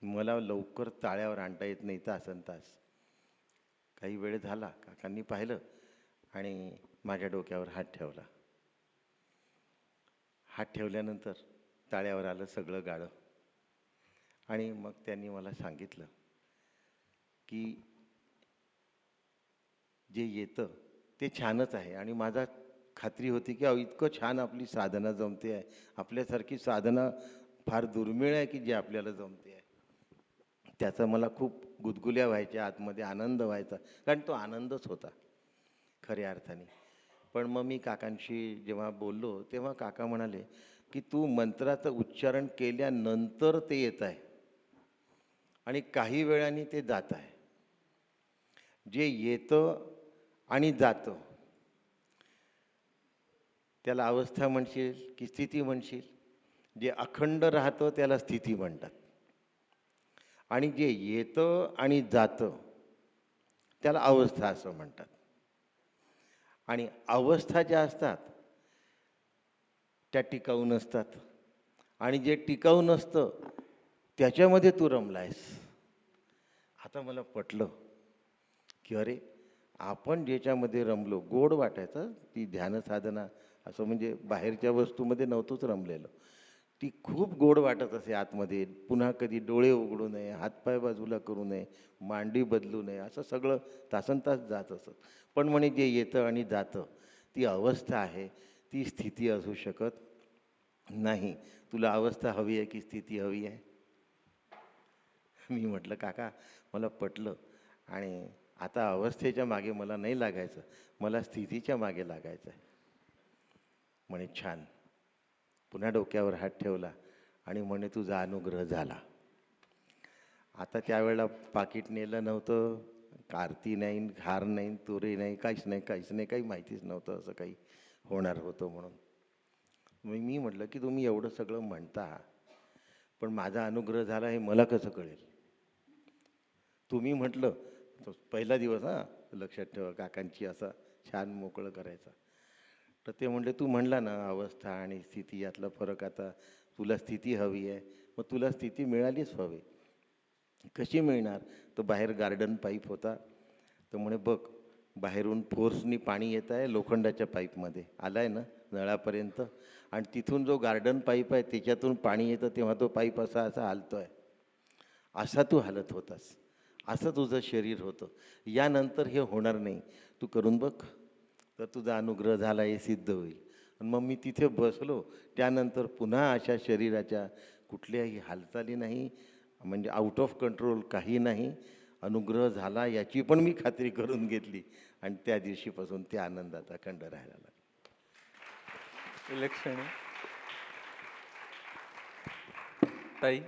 मला लवकर ताळ्यावर आणता येत नाही तासनतास. काही वेळ झाला. काकांनी पाहिलं आणि माझ्या डोक्यावर हात ठेवला. हात ठेवल्यानंतर ताळ्यावर आलं सगळं गाढं. आणि मग त्यांनी मला सांगितलं की जे येतं ते छानच आहे. आणि माझा खात्री होती की इतकं छान आपली साधना जमते आहे. आपल्यासारखी साधना फार दुर्मिळ आहे की जे आपल्याला जमते आहे. त्याचा मला खूप गुदगुल्या व्हायच्या, आतमध्ये आनंद व्हायचा. कारण तो आनंदच होता खऱ्या अर्थाने. पण मग मी काकांशी जेव्हा बोललो तेव्हा काका म्हणाले की तू मंत्राचं उच्चारण केल्यानंतर ते येत आहे आणि काही वेळाने ते जात आहे. जे येतं आणि जातं त्याला अवस्था म्हणशील की स्थिती म्हणशील. जे अखंड राहतं त्याला स्थिती म्हणतात आणि जे येतं आणि जातं त्याला अवस्था असं म्हणतात. आणि अवस्था ज्या असतात त्या टिकाऊ नसतात आणि जे टिकाऊ नसतं त्याच्यामध्ये तू रमलायस. आता मला पटलं की अरे आपण ज्याच्यामध्ये रमलो, गोड वाटायचं ती ध्यानसाधना, असं म्हणजे बाहेरच्या वस्तूमध्ये नव्हतंच रमलेलं. ती खूप गोड वाटत असे आतमध्ये. पुन्हा कधी डोळे उघडू नये, हातपाय बाजूला करू नये, मांडी बदलू नये, असं सगळं तासनतास जात असत. पण म्हणे जे येतं आणि जातं ती अवस्था आहे, ती स्थिती असू शकत नाही. तुला अवस्था हवी आहे की स्थिती हवी आहे? मी म्हटलं काका मला पटलं, आणि आता अवस्थेच्या मागे मला नाही लागायचं, मला स्थितीच्या मागे लागायचं आहे. म्हणे छान. पुन्हा डोक्यावर हात ठेवला आणि म्हणे तुझा अनुग्रह झाला. आता त्यावेळेला पाकिट नेलं नव्हतं, आरती नाही, हार नाही, तुरे नाही, काहीच नाही, काही माहितीच नव्हतं असं काही होणार होतं म्हणून. मग मी म्हटलं की तुम्ही एवढं सगळं म्हणता, पण माझा अनुग्रह झाला हे मला कसं कळेल? तुम्ही म्हटलं तो पहिला दिवस, लक्षात ठेवा काकांची असा छान मोकळं करायचा. तर ते म्हणले तू म्हणला ना अवस्था आणि स्थिती यातला फरक, आता तुला स्थिती हवी आहे, मग तुला स्थिती मिळालीच हवी. कशी मिळणार? तर बाहेर गार्डन पाईप होता, तर म्हणे बघ बाहेरून फोर्सनी पाणी येत आहे, लोखंडाच्या पाईपमध्ये आलं आहे ना नळापर्यंत, आणि तिथून जो गार्डन पाईप आहे त्याच्यातून पाणी येतं, तेव्हा तो पाईप असा असा हालतो आहे, असा तू हालत होतास, असं तुझं शरीर होतं. यानंतर हे होणार नाही, तू करून बघ, तर तुझा अनुग्रह झाला हे सिद्ध होईल. आणि मग मी तिथे बसलो. त्यानंतर पुन्हा अशा शरीराच्या कुठल्याही हालचाली नाही, म्हणजे आउट ऑफ कंट्रोल काही नाही. अनुग्रह झाला याची पण मी खात्री करून घेतली, आणि त्या दिवशीपासून त्या आनंदाचा खंड राहायला लागला. विलक्षण. ताई,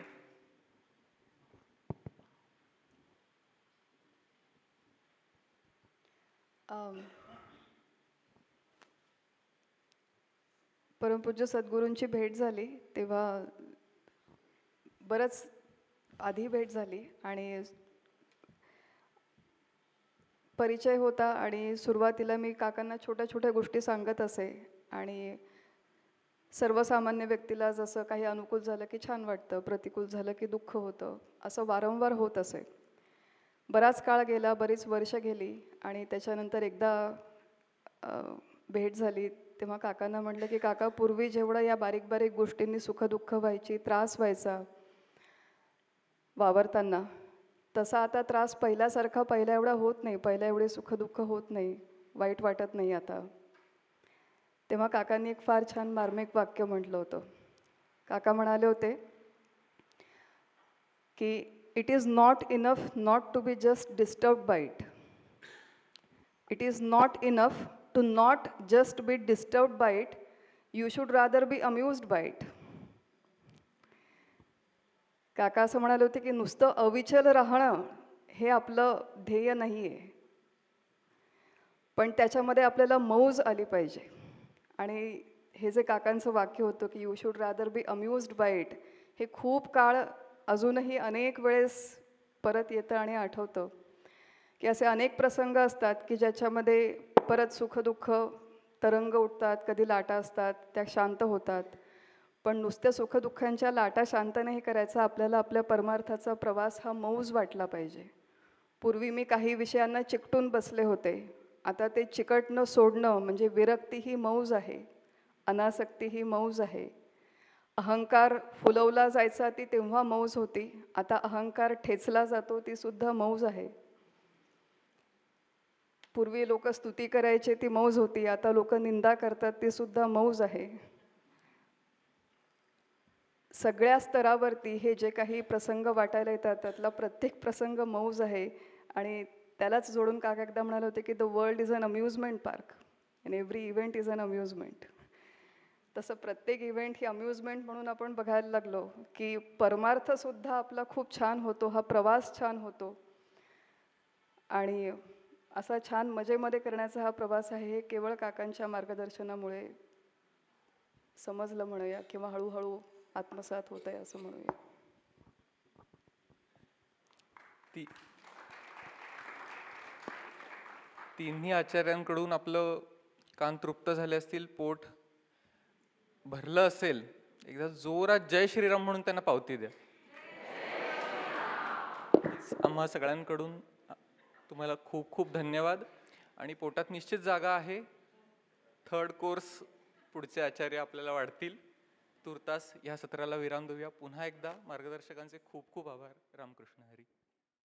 परमपूज्य सद्गुरूंची भेट झाली तेव्हा बरंच आधी भेट झाली आणि परिचय होता, आणि सुरुवातीला मी काकांना छोट्या छोट्या गोष्टी सांगत असे, आणि सर्वसामान्य व्यक्तीला जसं काही अनुकूल झालं की छान वाटतं, प्रतिकूल झालं की दुःख होतं, असं वारंवार होत असे. बराच काळ गेला, बरीच वर्ष गेली, आणि त्याच्यानंतर एकदा भेट झाली तेव्हा काकांना म्हटलं की काका, पूर्वी जेवढं या बारीक बारीक गोष्टींनी सुखदुःख व्हायची, त्रास व्हायचा वावरताना, तसा आता त्रास पहिल्यासारखा पहिल्या एवढा होत नाही, पहिल्या एवढे सुखदुःख होत नाही, वाईट वाटत नाही आता. तेव्हा काकांनी एक फार छान मार्मिक वाक्य म्हटलं होतं. काका म्हणाले होते की it is not enough not to be just disturb by it. It is not enough to not just be disturb by it. You should rather be amused by it. काका असं म्हणाले होते की नुसतं अविचल राहणं हे आपलं ध्येय नाही आहे, पण त्याच्यामध्ये आपल्याला मौज आली पाहिजे. आणि हे जे काकांचं वाक्य होतं की you should rather be amused by it, हे खूप काळ अजूनही अनेक वेळेस परत येतं आणि आठवतं की असे अनेक प्रसंग असतात की ज्याच्यामध्ये परत सुखदुःख तरंग उठतात, कधी लाटा असतात, त्या शांत होतात. पण नुसत्या सुखदुःखांच्या लाटा शांत नाही करायचा, आपल्याला आपल्या परमार्थाचा प्रवास हा मौज वाटला पाहिजे. पूर्वी मी काही विषयांना चिकटून बसले होते, आता ते चिकटणं सोडणं म्हणजे विरक्ती ही मौज आहे, अनासक्ती ही मौज आहे. अहंकार फुलवला जायचा ती तेव्हा मौज होती, आता अहंकार ठेचला जातो ती सुद्धा मौज आहे. पूर्वी लोक स्तुती करायचे ती मौज होती, आता लोक निंदा करतात ती सुद्धा मौज आहे. सगळ्या स्तरावरती हे जे काही प्रसंग वाटायला येतात त्यातला प्रत्येक प्रसंग मौज आहे. आणि त्यालाच जोडून काका एकदा म्हणाले होते की the world is an amusement park and every event is an amusement. तसं प्रत्येक इव्हेंट ही अम्युजमेंट म्हणून आपण बघायला लागलो की परमार्थसुद्धा आपला खूप छान होतो, हा प्रवास छान होतो. आणि असा छान मजेमध्ये करण्याचा हा प्रवास आहे, हे केवळ काकांच्या मार्गदर्शनामुळे समजलं म्हणूया, किंवा हळूहळू आत्मसात होत आहे असं म्हणूया. तिन्ही आचार्यांकडून आपलं कान तृप्त झाले असतील, पोट भरलं असेल, एकदा जोरात जय श्रीराम म्हणून त्यांना पावती द्या. आम्हा सगळ्यांकडून तुम्हाला खूप खूप धन्यवाद. आणि पोटात निश्चित जागा आहे. थर्ड कोर्स पुढचे आचार्य आपल्याला वाढतील. तुर्तास ह्या सत्राला विराम देऊया. पुन्हा एकदा मार्गदर्शकांचे खूप खूप आभार. रामकृष्ण हरी.